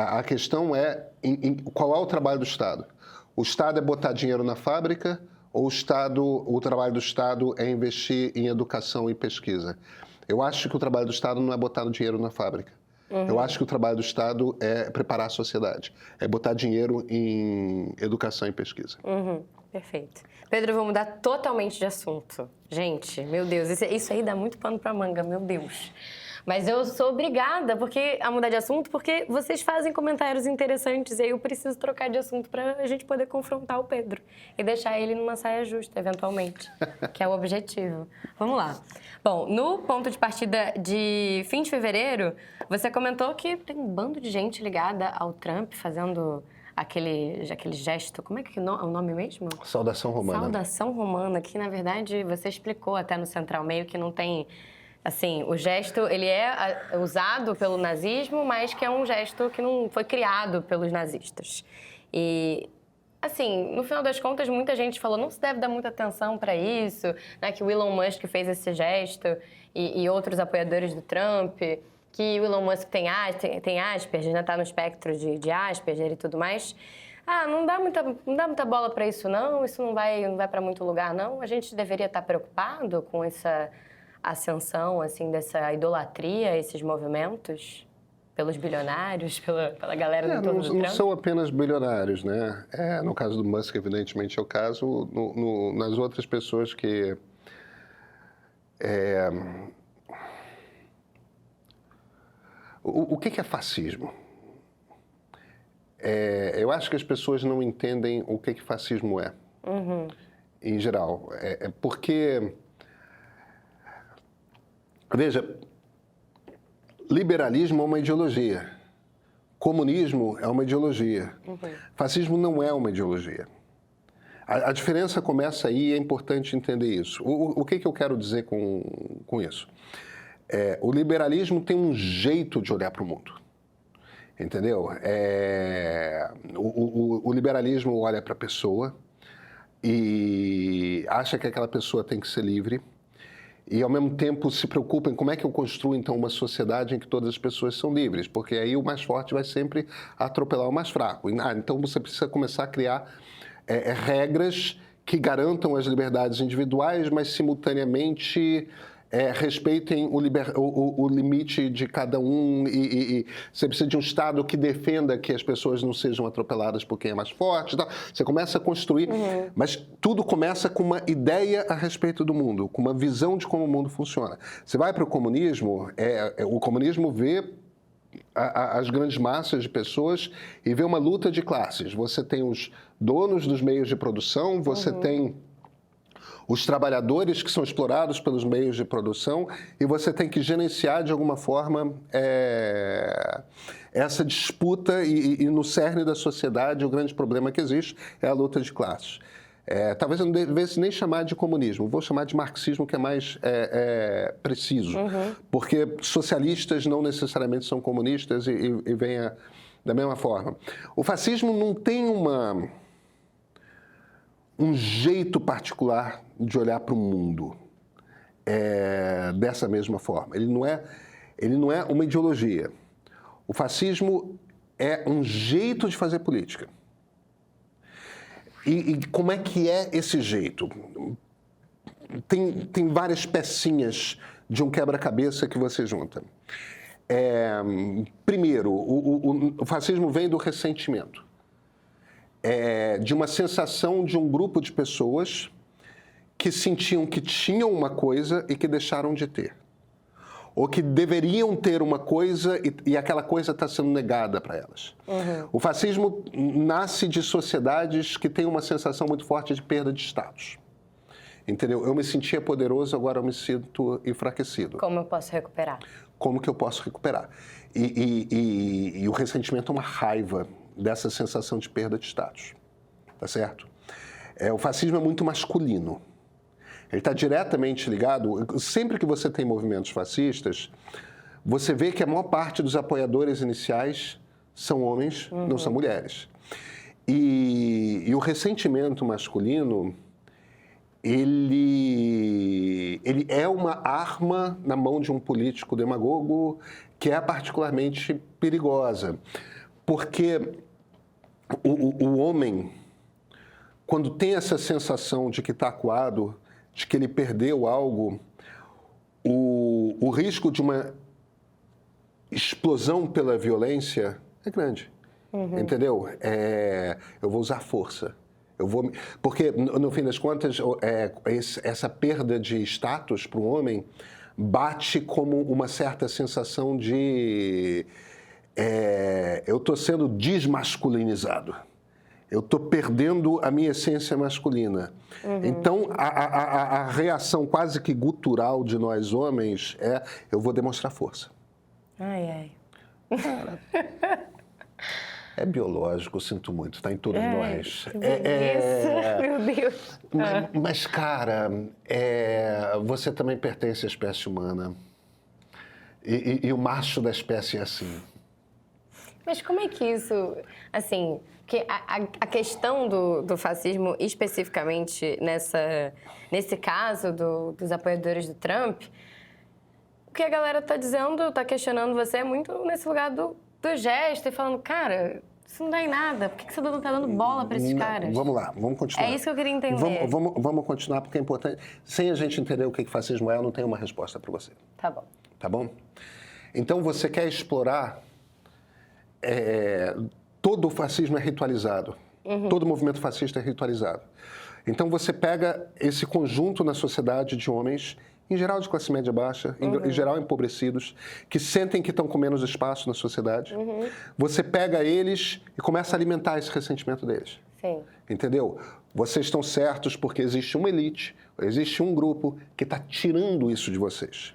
A questão é qual é o trabalho do Estado. O Estado é botar dinheiro na fábrica ou o trabalho do Estado é investir em educação e pesquisa? Eu acho que o trabalho do Estado não é botar dinheiro na fábrica. Eu acho que o trabalho do Estado é preparar a sociedade, é botar dinheiro em educação e pesquisa. Perfeito. Pedro, eu vou mudar totalmente de assunto. Gente, meu Deus, isso aí dá muito pano pra manga, meu Deus. Mas eu sou obrigada a mudar de assunto porque vocês fazem comentários interessantes e aí eu preciso trocar de assunto para a gente poder confrontar o Pedro e deixar ele numa saia justa, eventualmente, que é o objetivo. Vamos lá. Bom, no ponto de partida de fim de fevereiro, você comentou que tem um bando de gente ligada ao Trump fazendo aquele gesto, como é que é o nome mesmo? Saudação romana. Saudação romana, que na verdade você explicou até no Central Meio que não tem... Assim, o gesto, ele é usado pelo nazismo, mas que é um gesto que não foi criado pelos nazistas. E, assim, no final das contas, muita gente falou, não se deve dar muita atenção para isso, né, que o Elon Musk fez esse gesto e outros apoiadores do Trump, que o Elon Musk tem Asperger, né, tá no espectro de Asperger e tudo mais. Não dá muita bola para isso não vai para muito lugar não. A gente deveria estar preocupado com essa ascensão, assim, dessa idolatria, esses movimentos pelos bilionários, pela galera do entorno do Trump? Não são apenas bilionários, né? No caso do Musk, evidentemente, é o caso. Nas outras pessoas que... O que é fascismo? Eu acho que as pessoas não entendem o que fascismo é, em geral. Porque... Veja, liberalismo é uma ideologia, comunismo é uma ideologia, fascismo não é uma ideologia. A diferença começa aí e é importante entender isso. O que eu quero dizer com isso? O liberalismo tem um jeito de olhar para o mundo, entendeu? O liberalismo olha para a pessoa e acha que aquela pessoa tem que ser livre, e, ao mesmo tempo, se preocupa em como é que eu construo, então, uma sociedade em que todas as pessoas são livres, porque aí o mais forte vai sempre atropelar o mais fraco. Então, você precisa começar a criar regras que garantam as liberdades individuais, mas, simultaneamente, respeitem o limite de cada um e você precisa de um Estado que defenda que as pessoas não sejam atropeladas por quem é mais forte. Tá? Você começa a construir, mas tudo começa com uma ideia a respeito do mundo, com uma visão de como o mundo funciona. Você vai para o comunismo vê as grandes massas de pessoas e vê uma luta de classes. Você tem os donos dos meios de produção, você tem os trabalhadores que são explorados pelos meios de produção e você tem que gerenciar de alguma forma essa disputa e no cerne da sociedade o grande problema que existe é a luta de classes. Talvez eu não devesse nem chamar de comunismo, vou chamar de marxismo, que é mais preciso, porque socialistas não necessariamente são comunistas e vêm da mesma forma. O fascismo não tem um jeito particular de olhar para o mundo dessa mesma forma. Ele não é uma ideologia. O fascismo é um jeito de fazer política. E como é que é esse jeito? Tem várias pecinhas de um quebra-cabeça que você junta. Primeiro, o fascismo vem do ressentimento. De uma sensação de um grupo de pessoas que sentiam que tinham uma coisa e que deixaram de ter. ou que deveriam ter uma coisa e aquela coisa está sendo negada para elas. O fascismo nasce de sociedades que têm uma sensação muito forte de perda de status. Entendeu? Eu me sentia poderoso, agora eu me sinto enfraquecido. Como eu posso recuperar? Como que eu posso recuperar? E o ressentimento é uma raiva dessa sensação de perda de status. Tá certo? O fascismo é muito masculino. Ele está diretamente ligado... Sempre que você tem movimentos fascistas, você vê que a maior parte dos apoiadores iniciais são homens, não são mulheres. E o ressentimento masculino, ele é uma arma na mão de um político demagogo que é particularmente perigosa. Porque o homem, quando tem essa sensação de que está acuado, de que ele perdeu algo, o risco de uma explosão pela violência é grande, entendeu? Eu vou usar força. Porque, no fim das contas, essa perda de status para o homem bate como uma certa sensação de... eu estou sendo desmasculinizado. Eu estou perdendo a minha essência masculina. Então, a reação quase que gutural de nós homens é: eu vou demonstrar força. Ai. Cara, é biológico, eu sinto muito, está em todos nós. Meu Deus. Mas, cara, você também pertence à espécie humana. E o macho da espécie é assim. Mas como é que isso, assim, que a questão do fascismo, especificamente nesse caso dos apoiadores do Trump, o que a galera tá dizendo, tá questionando você é muito nesse lugar do gesto e falando, cara, isso não dá em nada, por que você não tá dando bola para esses caras? Vamos lá, vamos continuar. É isso que eu queria entender. Vamos continuar, porque é importante. Sem a gente entender o que fascismo é, eu não tenho uma resposta para você. Tá bom. Tá bom? Então, você quer explorar... todo o fascismo é ritualizado. Todo movimento fascista é ritualizado. Então, você pega esse conjunto na sociedade de homens, em geral de classe média baixa, em geral empobrecidos, que sentem que estão com menos espaço na sociedade. Você pega eles e começa a alimentar esse ressentimento deles. Sim. Entendeu? Vocês estão certos porque existe uma elite, existe um grupo que está tirando isso de vocês.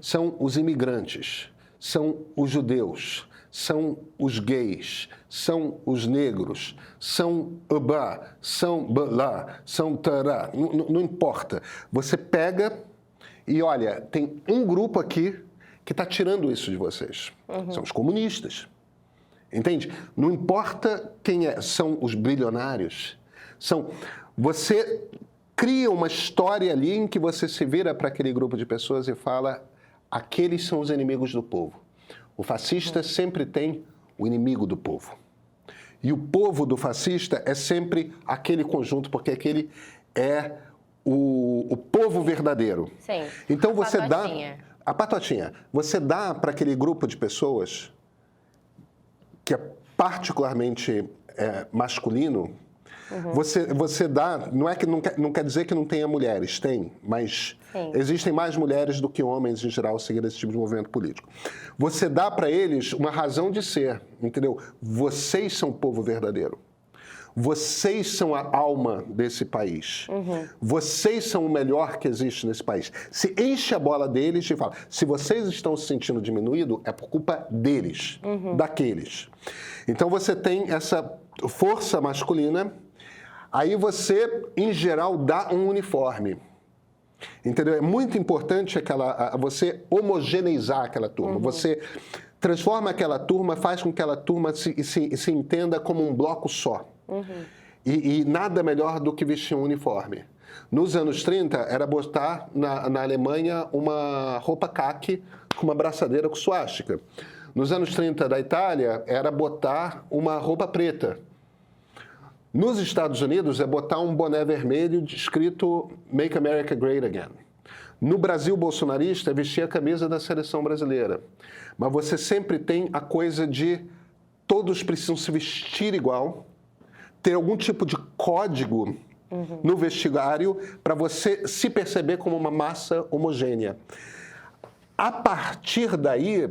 São os imigrantes, são os judeus, são os gays, são os negros, são ubá, são balá, são tará, não importa. Você pega e olha, tem um grupo aqui que está tirando isso de vocês. São os comunistas. Entende? Não importa quem é, são os bilionários. Você cria uma história ali em que você se vira para aquele grupo de pessoas e fala: aqueles são os inimigos do povo. O fascista sempre tem o inimigo do povo. E o povo do fascista é sempre aquele conjunto, porque aquele é o povo verdadeiro. Sim. Então você patotinha. dá... A patotinha. Você dá para aquele grupo de pessoas que é particularmente masculino, você dá... Não quer dizer que não tenha mulheres, tem, mas Sim. Existem mais mulheres do que homens, em geral, seguindo esse tipo de movimento político. Você dá para eles uma razão de ser, entendeu? Vocês são o povo verdadeiro. Vocês são a alma desse país. Vocês são o melhor que existe nesse país. Se enche a bola deles e fala, se vocês estão se sentindo diminuído, é por culpa deles, daqueles. Então você tem essa força masculina, aí você, em geral, dá um uniforme. Entendeu? É muito importante você homogeneizar aquela turma. Você transforma aquela turma, faz com que aquela turma se entenda como um bloco só. E nada melhor do que vestir um uniforme. Nos anos 30, era botar na Alemanha uma roupa caqui com uma braçadeira com suástica. Nos anos 30 da Itália, era botar uma roupa preta. Nos Estados Unidos, é botar um boné vermelho escrito Make America Great Again. No Brasil bolsonarista, é vestir a camisa da seleção brasileira. Mas você sempre tem a coisa de todos precisam se vestir igual, ter algum tipo de código no vestiário para você se perceber como uma massa homogênea. A partir daí,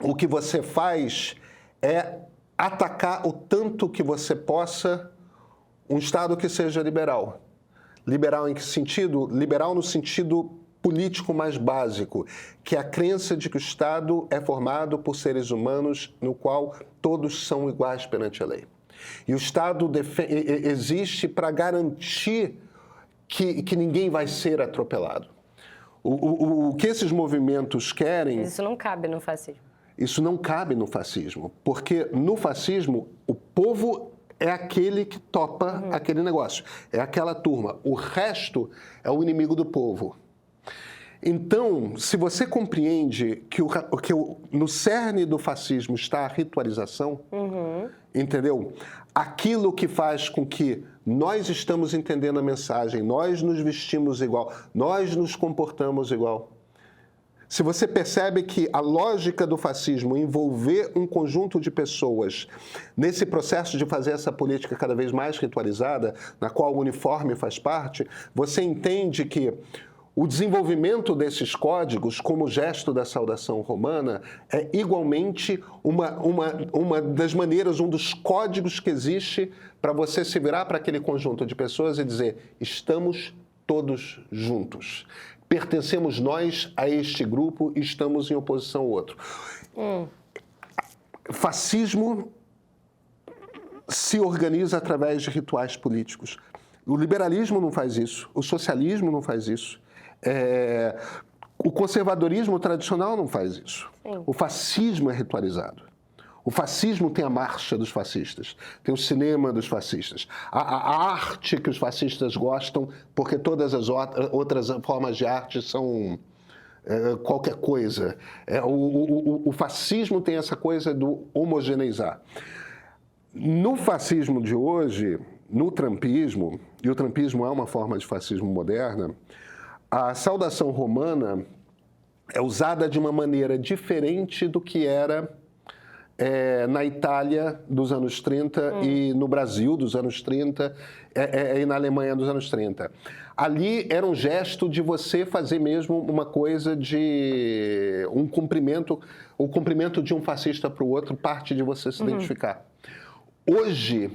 o que você faz é atacar o tanto que você possa um Estado que seja liberal. Liberal em que sentido? Liberal no sentido político mais básico, que é a crença de que o Estado é formado por seres humanos no qual todos são iguais perante a lei. E o Estado existe para garantir que ninguém vai ser atropelado. O que esses movimentos querem... Isso não cabe no fascismo. Isso não cabe no fascismo, porque no fascismo o povo é aquele que topa aquele negócio, é aquela turma. O resto é o inimigo do povo. Então, se você compreende que no cerne do fascismo está a ritualização, entendeu? Aquilo que faz com que nós estamos entendendo a mensagem, nós nos vestimos igual, nós nos comportamos igual. Se você percebe que a lógica do fascismo envolver um conjunto de pessoas nesse processo de fazer essa política cada vez mais ritualizada, na qual o uniforme faz parte, você entende que o desenvolvimento desses códigos, como gesto da saudação romana, é igualmente uma das maneiras, um dos códigos que existe para você se virar para aquele conjunto de pessoas e dizer: estamos todos juntos. Pertencemos nós a este grupo e estamos em oposição ao outro. Fascismo se organiza através de rituais políticos. O liberalismo não faz isso, o socialismo não faz isso, o conservadorismo tradicional não faz isso. Sim. O fascismo é ritualizado. O fascismo tem a marcha dos fascistas, tem o cinema dos fascistas, a arte que os fascistas gostam, porque todas as outras formas de arte são qualquer coisa. O fascismo tem essa coisa do homogeneizar. No fascismo de hoje, no trumpismo, e o trumpismo é uma forma de fascismo moderna, a saudação romana é usada de uma maneira diferente do que era na Itália dos anos 30 e no Brasil dos anos 30 e na Alemanha dos anos 30. Ali era um gesto de você fazer mesmo uma coisa de um cumprimento, o cumprimento de um fascista para o outro, parte de você se identificar. Hoje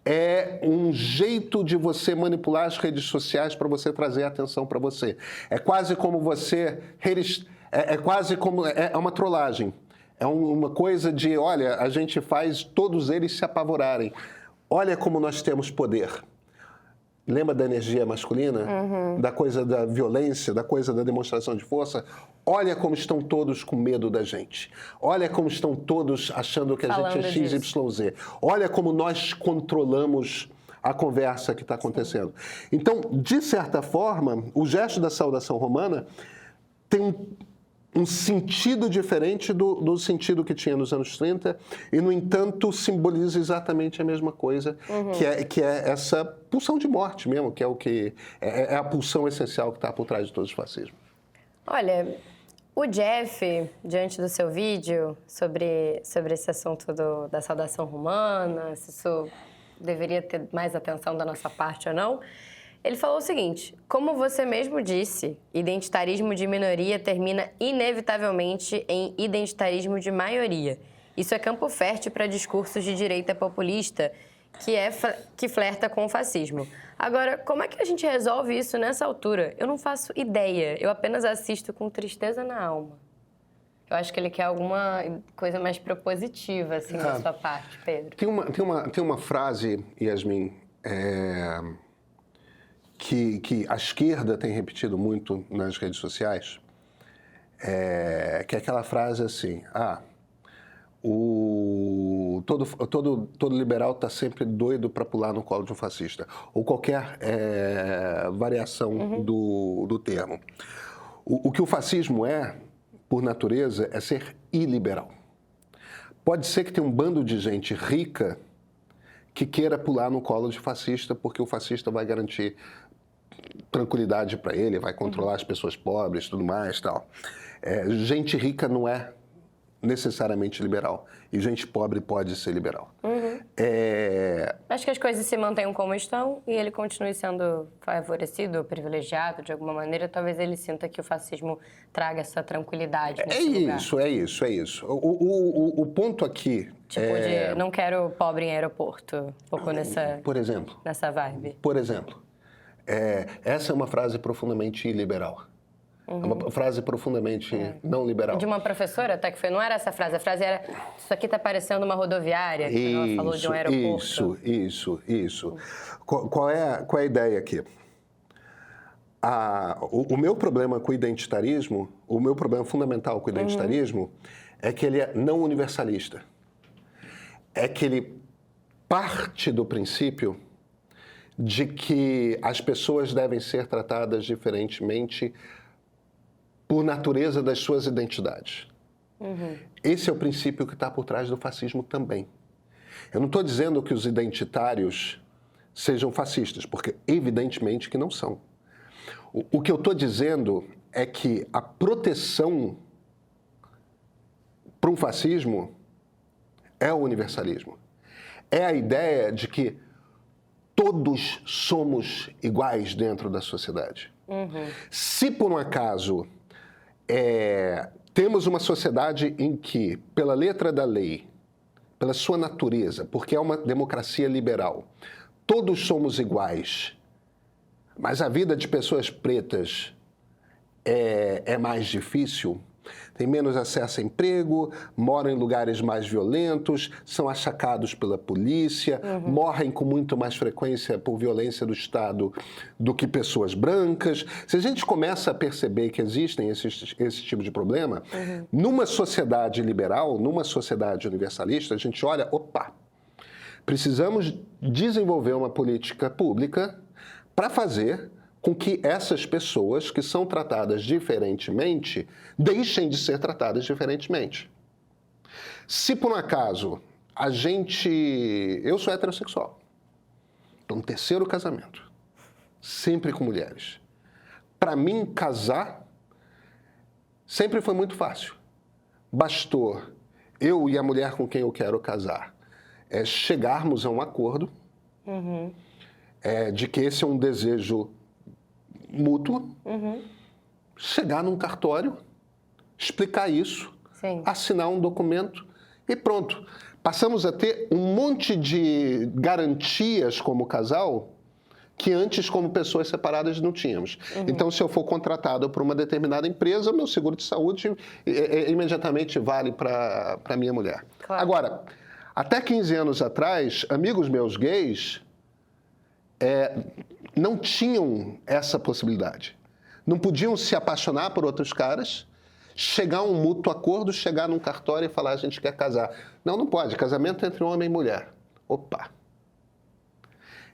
é um jeito de você manipular as redes sociais para você trazer atenção para você. É quase como você... É uma trollagem. É uma coisa de, olha, a gente faz todos eles se apavorarem. Olha como nós temos poder. Lembra da energia masculina? Da coisa da violência, da coisa da demonstração de força? Olha como estão todos com medo da gente. Olha como estão todos achando que a gente é XYZ. Olha como nós controlamos a conversa que está acontecendo. Então, de certa forma, o gesto da saudação romana tem um sentido diferente do sentido que tinha nos anos 30 e, no entanto, simboliza exatamente a mesma coisa, que é essa pulsão de morte mesmo, que é o que é a pulsão essencial que está por trás de todos os fascismos. Olha, o Jeff, diante do seu vídeo sobre esse assunto da saudação romana, se isso deveria ter mais atenção da nossa parte ou não, ele falou o seguinte: como você mesmo disse, identitarismo de minoria termina inevitavelmente em identitarismo de maioria. Isso é campo fértil para discursos de direita populista que flerta com o fascismo. Agora, como é que a gente resolve isso nessa altura? Eu não faço ideia, eu apenas assisto com tristeza na alma. Eu acho que ele quer alguma coisa mais propositiva, assim, da sua parte, Pedro. Tem uma frase, Yasmin, que a esquerda tem repetido muito nas redes sociais, que é aquela frase assim: todo liberal está sempre doido para pular no colo de um fascista, ou qualquer variação do termo. O que o fascismo é, por natureza, é ser iliberal. Pode ser que tenha um bando de gente rica que queira pular no colo de fascista, porque o fascista vai garantir tranquilidade para ele, vai controlar as pessoas pobres, tudo mais, tal. Gente rica não é necessariamente liberal. E gente pobre pode ser liberal. Acho que as coisas se mantenham como estão e ele continue sendo favorecido ou privilegiado de alguma maneira. Talvez ele sinta que o fascismo traga essa tranquilidade nesse lugar. É isso. O ponto aqui... Tipo de não quero pobre em aeroporto, um pouco por exemplo, nessa vibe. Por exemplo, essa é uma frase profundamente iliberal. É uma frase profundamente não liberal. De uma professora até que foi, não era essa frase, a frase era, isso aqui está parecendo uma rodoviária, que ela falou de um aeroporto. Isso. Qual é a ideia aqui? O meu problema com o identitarismo, o meu problema fundamental com o identitarismo é que ele é não universalista. É que ele parte do princípio de que as pessoas devem ser tratadas diferentemente por natureza das suas identidades. Esse é o princípio que está por trás do fascismo também. Eu não estou dizendo que os identitários sejam fascistas, porque evidentemente que não são. O que eu estou dizendo é que a proteção para um fascismo é o universalismo. É a ideia de que todos somos iguais dentro da sociedade. Se por um acaso temos uma sociedade em que, pela letra da lei, pela sua natureza, porque é uma democracia liberal, todos somos iguais, mas a vida de pessoas pretas é mais difícil, tem menos acesso a emprego, moram em lugares mais violentos, são achacados pela polícia, morrem com muito mais frequência por violência do Estado do que pessoas brancas. Se a gente começa a perceber que existem esse tipo de problema, numa sociedade liberal, numa sociedade universalista, a gente olha, precisamos desenvolver uma política pública para fazer com que essas pessoas que são tratadas diferentemente deixem de ser tratadas diferentemente. Se por um acaso eu sou heterossexual, estou no 3º casamento, sempre com mulheres. Para mim, casar sempre foi muito fácil. Bastou eu e a mulher com quem eu quero casar chegarmos a um acordo de que esse é um desejo mútuo, chegar num cartório, explicar isso, assinar um documento e pronto. Passamos a ter um monte de garantias como casal que antes, como pessoas separadas, não tínhamos. Então, se eu for contratado por uma determinada empresa, meu seguro de saúde imediatamente vale para a minha mulher. Claro. Agora, até 15 anos atrás, amigos meus gays não tinham essa possibilidade. Não podiam se apaixonar por outros caras, chegar a um mútuo acordo, chegar num cartório e falar, a gente quer casar. Não pode. Casamento entre homem e mulher.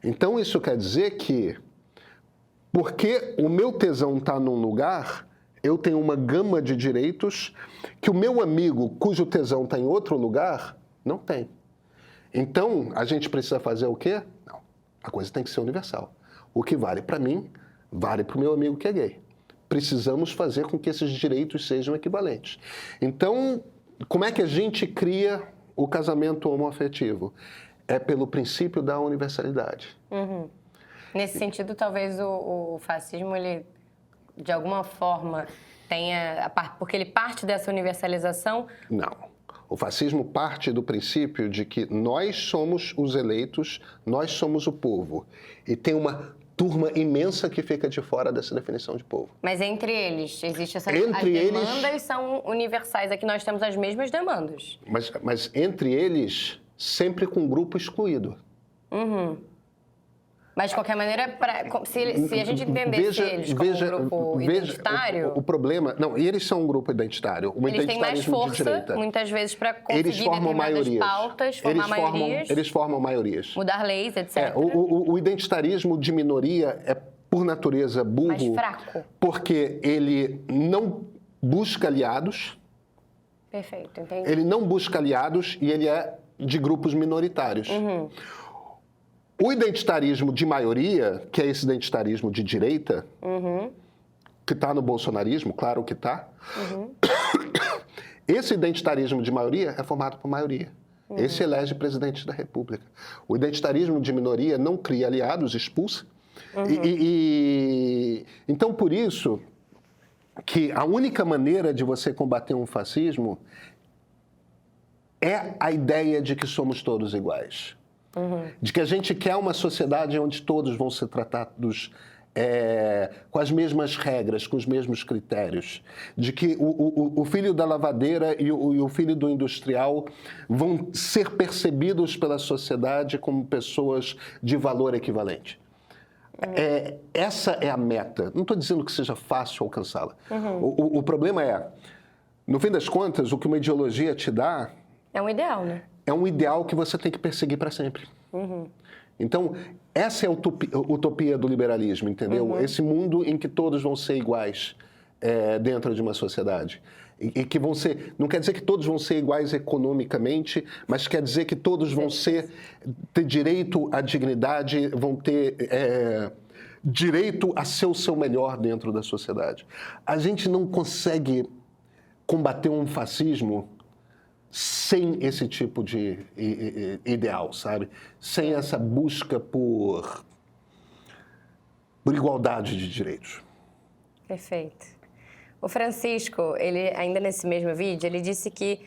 Então, isso quer dizer que, porque o meu tesão está num lugar, eu tenho uma gama de direitos que o meu amigo, cujo tesão está em outro lugar, não tem. Então, a gente precisa fazer o quê? Não. A coisa tem que ser universal. O que vale para mim, vale para o meu amigo que é gay. Precisamos fazer com que esses direitos sejam equivalentes. Então, como é que a gente cria o casamento homoafetivo? É pelo princípio da universalidade. Nesse sentido, talvez o fascismo, ele, de alguma forma, tenha... Porque ele parte dessa universalização... Não. O fascismo parte do princípio de que nós somos os eleitos, nós somos o povo. E tem uma turma imensa que fica de fora dessa definição de povo. Mas entre eles, existe essa... As demandas são universais, aqui nós temos as mesmas demandas. Mas entre eles, sempre com um grupo excluído. Mas, de qualquer maneira, se a gente entendesse eles como um grupo identitário... O problema... Não, e eles são um grupo identitário. Eles têm mais força, muitas vezes, para conseguir determinadas pautas, formar maiorias. Eles formam maiorias. Mudar leis, etc. O identitarismo de minoria é, por natureza, burro. Mais fraco. Porque ele não busca aliados. Perfeito, entendi. Ele não busca aliados e ele é de grupos minoritários. O identitarismo de maioria, que é esse identitarismo de direita, que está no bolsonarismo, claro que está, Esse identitarismo de maioria é formado por maioria. Esse elege presidente da República. O identitarismo de minoria não cria aliados, expulsa. Então, por isso, que a única maneira de você combater um fascismo é a ideia de que somos todos iguais. De que a gente quer uma sociedade onde todos vão ser tratados com as mesmas regras, com os mesmos critérios. De que o filho da lavadeira e o filho do industrial vão ser percebidos pela sociedade como pessoas de valor equivalente. Essa é a meta. Não estou dizendo que seja fácil alcançá-la. O problema é, no fim das contas, o que uma ideologia te dá... É um ideal, né? É um ideal que você tem que perseguir para sempre. Então, essa é a utopia do liberalismo, entendeu? Esse mundo em que todos vão ser iguais dentro de uma sociedade. E que vão ser... Não quer dizer que todos vão ser iguais economicamente, mas quer dizer que todos vão ter direito à dignidade, vão ter direito a ser o seu melhor dentro da sociedade. A gente não consegue combater um fascismo sem esse tipo de ideal, sabe? Sem essa busca por igualdade de direitos. Perfeito. O Francisco, ele ainda nesse mesmo vídeo, ele disse que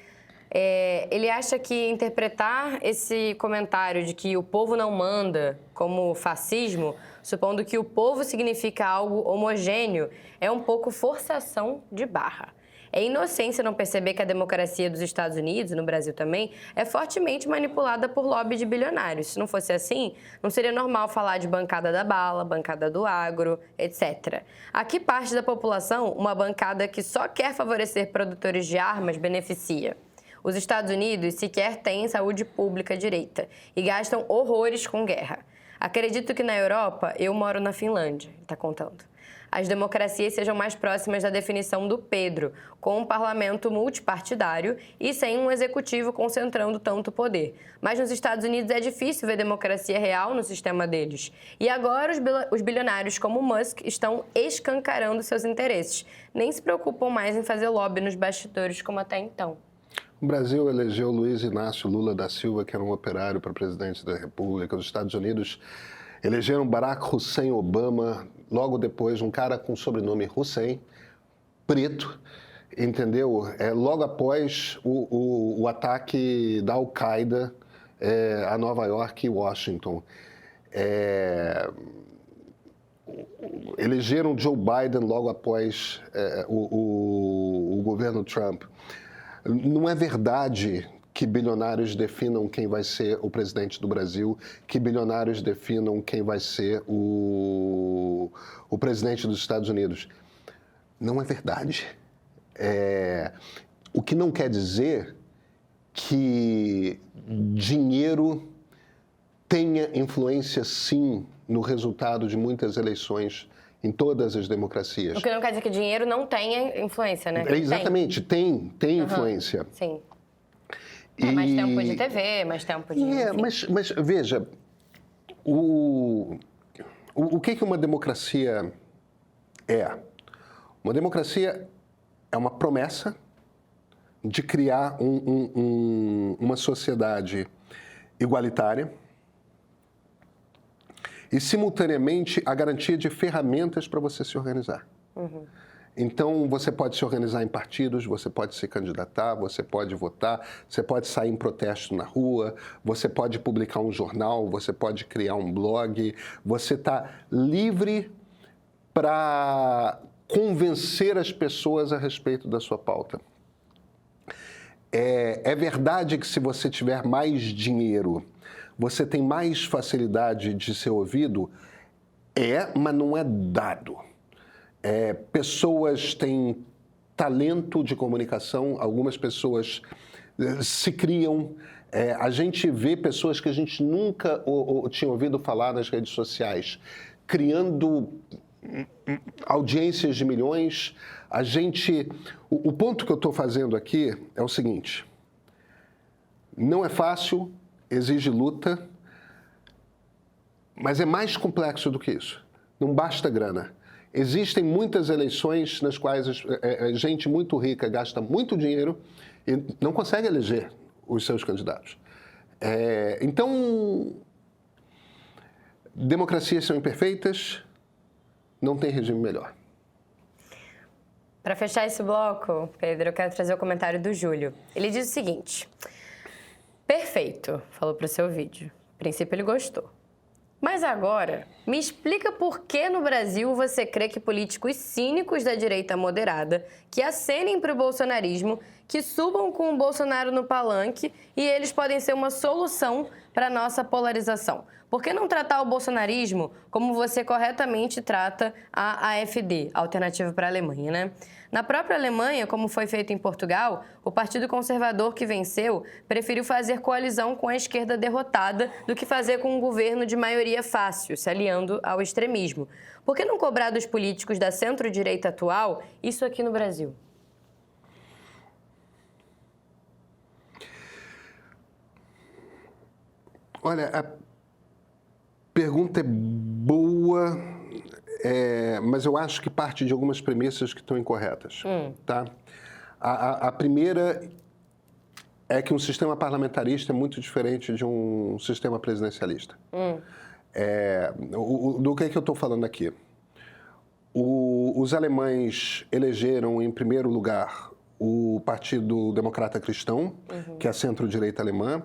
ele acha que interpretar esse comentário de que o povo não manda como fascismo, supondo que o povo significa algo homogêneo, é um pouco forçação de barra. É inocência não perceber que a democracia dos Estados Unidos, e no Brasil também, é fortemente manipulada por lobby de bilionários. Se não fosse assim, não seria normal falar de bancada da bala, bancada do agro, etc. A que parte da população uma bancada que só quer favorecer produtores de armas beneficia? Os Estados Unidos sequer têm saúde pública direita e gastam horrores com guerra. Acredito que na Europa, eu moro na Finlândia, ele está contando. As democracias sejam mais próximas da definição do Pedro, com um parlamento multipartidário e sem um executivo concentrando tanto poder. Mas nos Estados Unidos é difícil ver democracia real no sistema deles. E agora os bilionários como Musk estão escancarando seus interesses. Nem se preocupam mais em fazer lobby nos bastidores como até então. O Brasil elegeu Luiz Inácio Lula da Silva, que era um operário para presidente da República. Os Estados Unidos elegeram Barack Hussein Obama, logo depois um cara com o sobrenome Hussein, preto, entendeu? Logo após o ataque da Al-Qaeda a Nova York e Washington. Elegeram Joe Biden logo após o governo Trump. Não é verdade que bilionários definam quem vai ser o presidente do Brasil, que bilionários definam quem vai ser o presidente dos Estados Unidos. Não é verdade. O que não quer dizer que dinheiro tenha influência, sim, no resultado de muitas eleições em todas as democracias. O que não quer dizer que dinheiro não tenha influência, né? Exatamente, tem influência. Sim. Mais tempo de TV, mais tempo de... Mas veja, o que uma democracia é? Uma democracia é uma promessa de criar uma sociedade igualitária e, simultaneamente, a garantia de ferramentas para você se organizar. Então, você pode se organizar em partidos, você pode se candidatar, você pode votar, você pode sair em protesto na rua, você pode publicar um jornal, você pode criar um blog, você está livre para convencer as pessoas a respeito da sua pauta. É verdade que se você tiver mais dinheiro, você tem mais facilidade de ser ouvido? Mas não é dado. Pessoas têm talento de comunicação, algumas pessoas se criam. A gente vê pessoas que a gente nunca tinha ouvido falar nas redes sociais, criando audiências de milhões. O ponto que eu estou fazendo aqui é o seguinte: não é fácil, exige luta, mas é mais complexo do que isso. Não basta grana. Existem muitas eleições nas quais gente muito rica gasta muito dinheiro e não consegue eleger os seus candidatos. Então, democracias são imperfeitas, não tem regime melhor. Para fechar esse bloco, Pedro, eu quero trazer o comentário do Júlio. Ele diz o seguinte: perfeito, falou para o seu vídeo. A princípio ele gostou. Mas agora, me explica por que no Brasil você crê que políticos cínicos da direita moderada, que acenem para o bolsonarismo, que subam com o Bolsonaro no palanque e eles podem ser uma solução para a nossa polarização. Por que não tratar o bolsonarismo como você corretamente trata a AfD, Alternativa para a Alemanha, né? Na própria Alemanha, como foi feito em Portugal, o Partido Conservador que venceu preferiu fazer coalizão com a esquerda derrotada do que fazer com um governo de maioria fácil, se aliando ao extremismo. Por que não cobrar dos políticos da centro-direita atual isso aqui no Brasil? Olha, a pergunta é boa, mas eu acho que parte de algumas premissas que estão incorretas. Tá? A primeira é que um sistema parlamentarista é muito diferente de um sistema presidencialista. Do que eu estou falando aqui? Os alemães elegeram, em primeiro lugar, o Partido Democrata Cristão, que é a centro-direita alemã.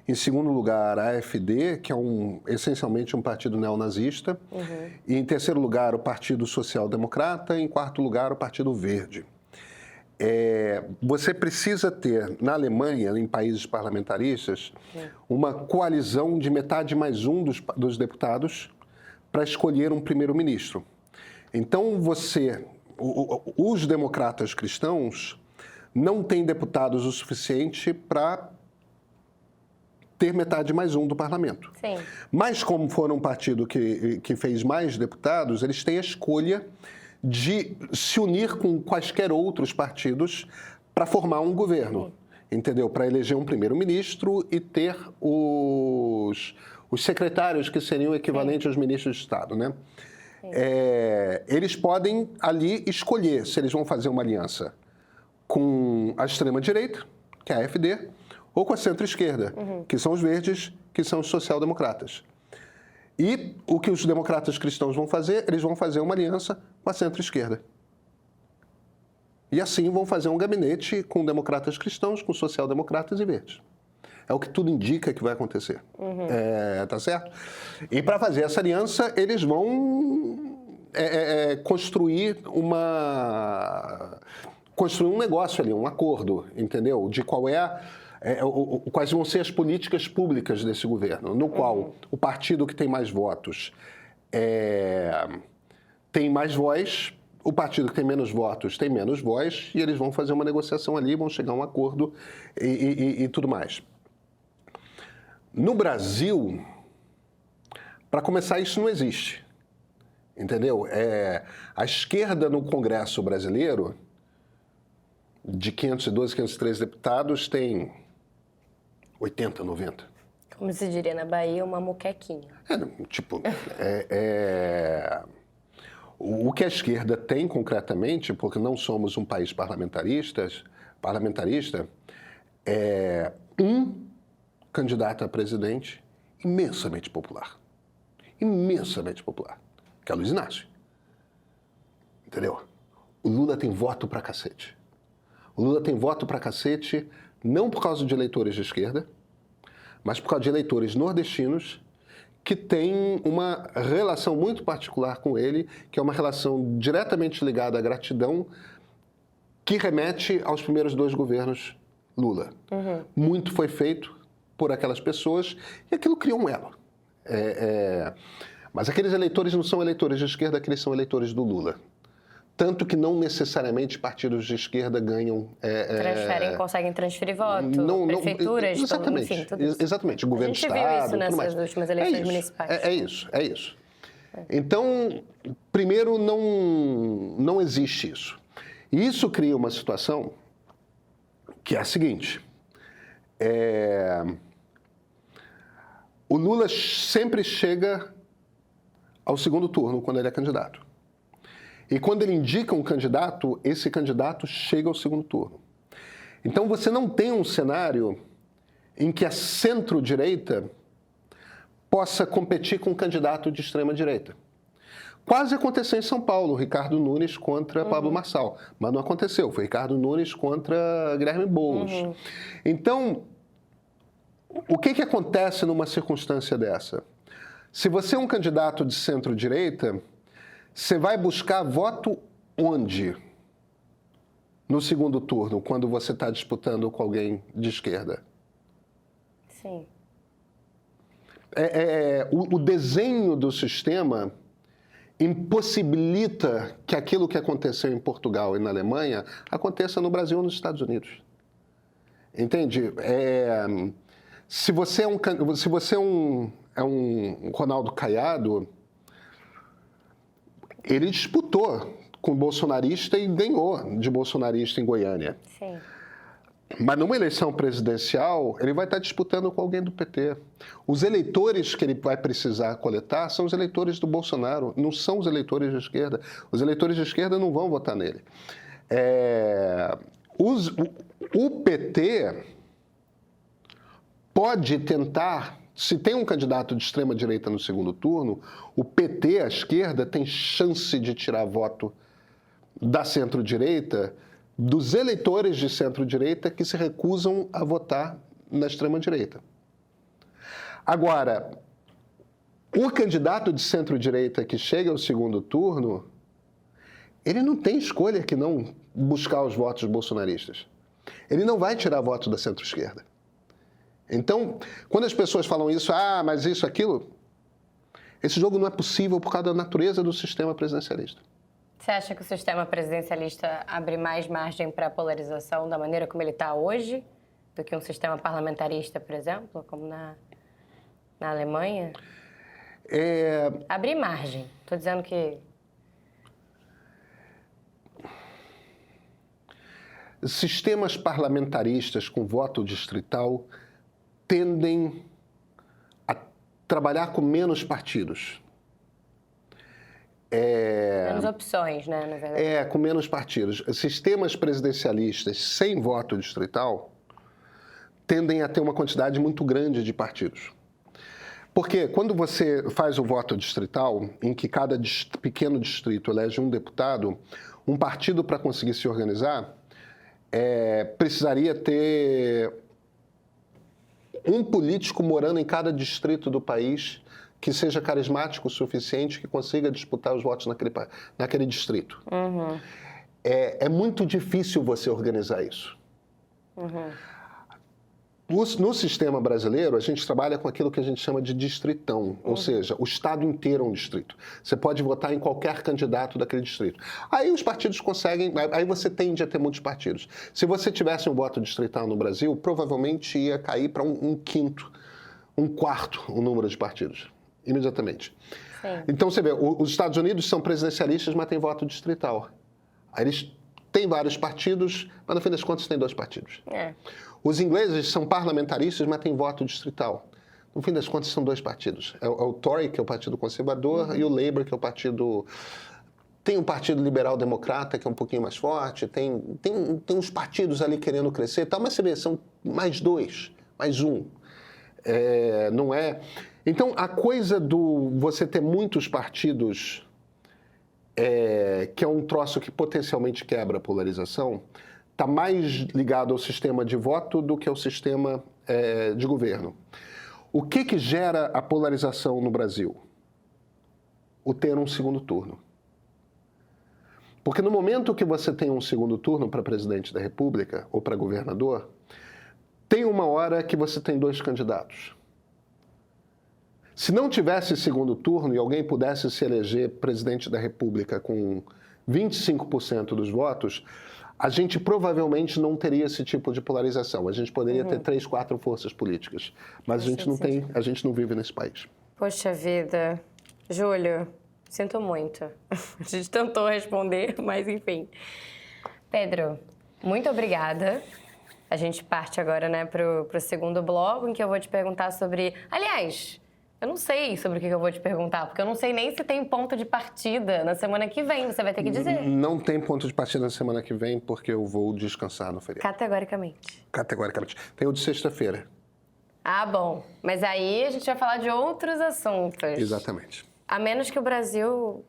Em segundo lugar, a AfD, que é essencialmente um partido neonazista. E em terceiro lugar, o Partido Social Democrata. E em quarto lugar, o Partido Verde. Você precisa ter, na Alemanha, em países parlamentaristas, uma coalizão de metade mais um dos deputados para escolher um primeiro-ministro. Então, os democratas cristãos não têm deputados o suficiente para ter metade mais um do parlamento. Sim. Mas como foram um partido que fez mais deputados, eles têm a escolha de se unir com quaisquer outros partidos para formar um governo, entendeu? Para eleger um primeiro-ministro e ter os secretários que seriam equivalentes aos ministros de Estado, né? Eles podem ali escolher se eles vão fazer uma aliança com a extrema-direita, que é a AfD, ou com a centro-esquerda, que são os verdes, que são os social-democratas. E o que os democratas cristãos vão fazer? Eles vão fazer uma aliança com a centro-esquerda. E assim vão fazer um gabinete com democratas cristãos, com social-democratas e verdes. É o que tudo indica que vai acontecer. Tá certo? E para fazer essa aliança, eles vão construir um negócio ali, um acordo, entendeu? De quais vão ser as políticas públicas desse governo, no qual o partido que tem mais votos tem mais voz, o partido que tem menos votos tem menos voz, e eles vão fazer uma negociação ali, vão chegar a um acordo e tudo mais. No Brasil, para começar, isso não existe, entendeu? A esquerda no Congresso brasileiro, de 512, 513 deputados, tem 80, 90. Como se diria na Bahia, uma moquequinha. O que a esquerda tem concretamente, porque não somos um país parlamentarista, é um candidato a presidente imensamente popular, que é o Luiz Inácio. Entendeu? O Lula tem voto pra cacete. O Lula tem voto pra cacete não por causa de eleitores de esquerda, mas por causa de eleitores nordestinos que têm uma relação muito particular com ele, que é uma relação diretamente ligada à gratidão, que remete aos primeiros 2 governos Lula. Muito foi feito por aquelas pessoas e aquilo criou um elo. Mas aqueles eleitores não são eleitores de esquerda, aqueles são eleitores do Lula. Tanto que não necessariamente partidos de esquerda ganham... conseguem transferir voto, prefeituras... Exatamente, enfim, tudo isso. Exatamente, governo de Estado... A gente viu isso nessas últimas eleições municipais. É isso. Então, primeiro, não existe isso. E isso cria uma situação que é a seguinte... O Lula sempre chega ao segundo turno, quando ele é candidato. E quando ele indica um candidato, esse candidato chega ao segundo turno. Então você não tem um cenário em que a centro-direita possa competir com um candidato de extrema-direita. Quase aconteceu em São Paulo, Ricardo Nunes contra Pablo Marçal. Mas não aconteceu, foi Ricardo Nunes contra Guilherme Boulos. Então, o que acontece numa circunstância dessa? Se você é um candidato de centro-direita, você vai buscar voto onde? No segundo turno, quando você está disputando com alguém de esquerda. Sim. O desenho do sistema impossibilita que aquilo que aconteceu em Portugal e na Alemanha aconteça no Brasil ou nos Estados Unidos. Entende? Se você é um Ronaldo Caiado, ele disputou com bolsonarista e ganhou de bolsonarista em Goiânia. Sim. Mas numa eleição presidencial, ele vai estar disputando com alguém do PT. Os eleitores que ele vai precisar coletar são os eleitores do Bolsonaro, não são os eleitores de esquerda. Os eleitores de esquerda não vão votar nele. O PT pode tentar, se tem um candidato de extrema-direita no segundo turno, o PT, a esquerda, tem chance de tirar voto da centro-direita, dos eleitores de centro-direita que se recusam a votar na extrema-direita. Agora, o candidato de centro-direita que chega ao segundo turno, ele não tem escolha que não buscar os votos bolsonaristas. Ele não vai tirar voto da centro-esquerda. Então, quando as pessoas falam isso, mas isso, aquilo, esse jogo não é possível por causa da natureza do sistema presidencialista. Você acha que o sistema presidencialista abre mais margem para a polarização da maneira como ele está hoje do que um sistema parlamentarista, por exemplo, como na Alemanha? Abrir margem. Estou dizendo que... Sistemas parlamentaristas com voto distrital tendem a trabalhar com menos partidos. Menos opções, né, na verdade. Com menos partidos. Sistemas presidencialistas sem voto distrital tendem a ter uma quantidade muito grande de partidos. Porque quando você faz o voto distrital, em que cada pequeno distrito elege um deputado, um partido, para conseguir se organizar, precisaria ter um político morando em cada distrito do país que seja carismático o suficiente, que consiga disputar os votos naquele distrito. É muito difícil você organizar isso. No sistema brasileiro, a gente trabalha com aquilo que a gente chama de distritão, ou seja, o estado inteiro é um distrito. Você pode votar em qualquer candidato daquele distrito. Aí os partidos conseguem, aí você tende a ter muitos partidos. Se você tivesse um voto distrital no Brasil, provavelmente ia cair para um quarto o número de partidos, imediatamente. Sim. Então você vê, os Estados Unidos são presidencialistas, mas têm voto distrital. Aí eles têm vários partidos, mas no fim das contas tem 2 partidos. Os ingleses são parlamentaristas, mas têm voto distrital. No fim das contas, são 2 partidos. É o Tory, que é o Partido Conservador, e o Labour, que é o partido... Tem um Partido Liberal Democrata, que é um pouquinho mais forte, tem uns partidos ali querendo crescer e tal, mas você vê, são mais 2, mais 1. Não é... Então, a coisa do você ter muitos partidos, que é um troço que potencialmente quebra a polarização, está mais ligado ao sistema de voto do que ao sistema de governo. O que gera a polarização no Brasil? O ter um segundo turno. Porque no momento que você tem um segundo turno para presidente da República ou para governador, tem uma hora que você tem 2 candidatos. Se não tivesse segundo turno e alguém pudesse se eleger presidente da República com 25% dos votos, a gente provavelmente não teria esse tipo de polarização. A gente poderia ter 3, 4 forças políticas. Mas a gente não vive nesse país. Poxa vida. Júlio, sinto muito. A gente tentou responder, mas enfim. Pedro, muito obrigada. A gente parte agora, né, pro segundo bloco, em que eu vou te perguntar sobre... Aliás, Eu não sei sobre o que eu vou te perguntar, porque eu não sei nem se tem ponto de partida na semana que vem. Você vai ter que dizer. Não tem ponto de partida na semana que vem, porque eu vou descansar no feriado. Categoricamente. Categoricamente. Tem o de sexta-feira. Ah, bom. Mas aí a gente vai falar de outros assuntos. Exatamente. A menos que o Brasil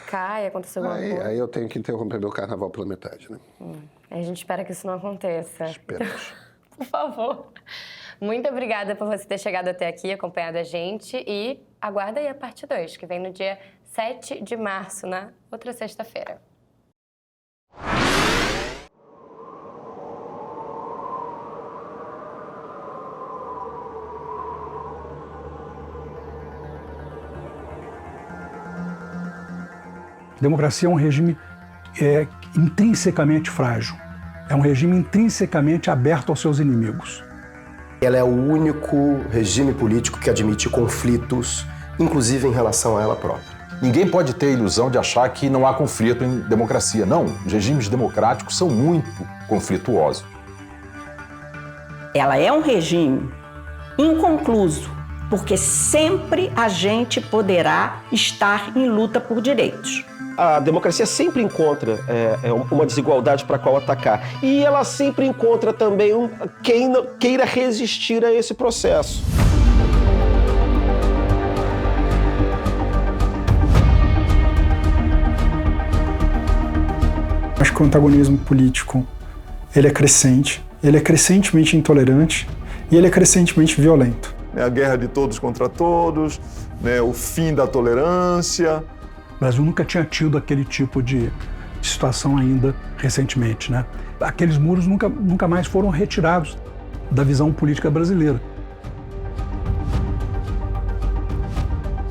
caia, aconteça alguma coisa. Aí eu tenho que interromper meu carnaval pela metade, né? A gente espera que isso não aconteça. Esperamos. Por favor. Muito obrigada por você ter chegado até aqui, acompanhado a gente. E aguarda aí a parte 2, que vem no dia 7 de março, na outra sexta-feira. Democracia é um regime intrinsecamente frágil. É um regime intrinsecamente aberto aos seus inimigos. Ela é o único regime político que admite conflitos, inclusive em relação a ela própria. Ninguém pode ter a ilusão de achar que não há conflito em democracia. Não, os regimes democráticos são muito conflituosos. Ela é um regime inconcluso, porque sempre a gente poderá estar em luta por direitos. A democracia sempre encontra uma desigualdade para a qual atacar. E ela sempre encontra também quem queira resistir a esse processo. Acho que o antagonismo político ele é crescente, ele é crescentemente intolerante e ele é crescentemente violento. A guerra de todos contra todos, né, o fim da tolerância. O Brasil nunca tinha tido aquele tipo de situação ainda recentemente, né? Aqueles muros nunca mais foram retirados da visão política brasileira.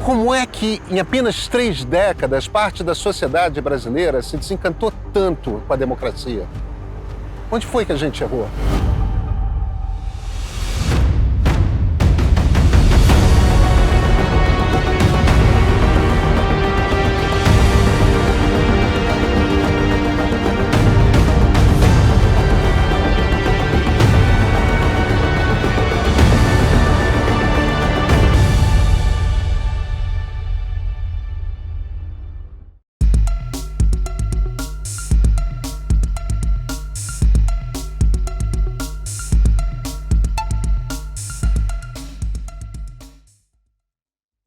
Como é que, em apenas 3 décadas, parte da sociedade brasileira se desencantou tanto com a democracia? Onde foi que a gente errou?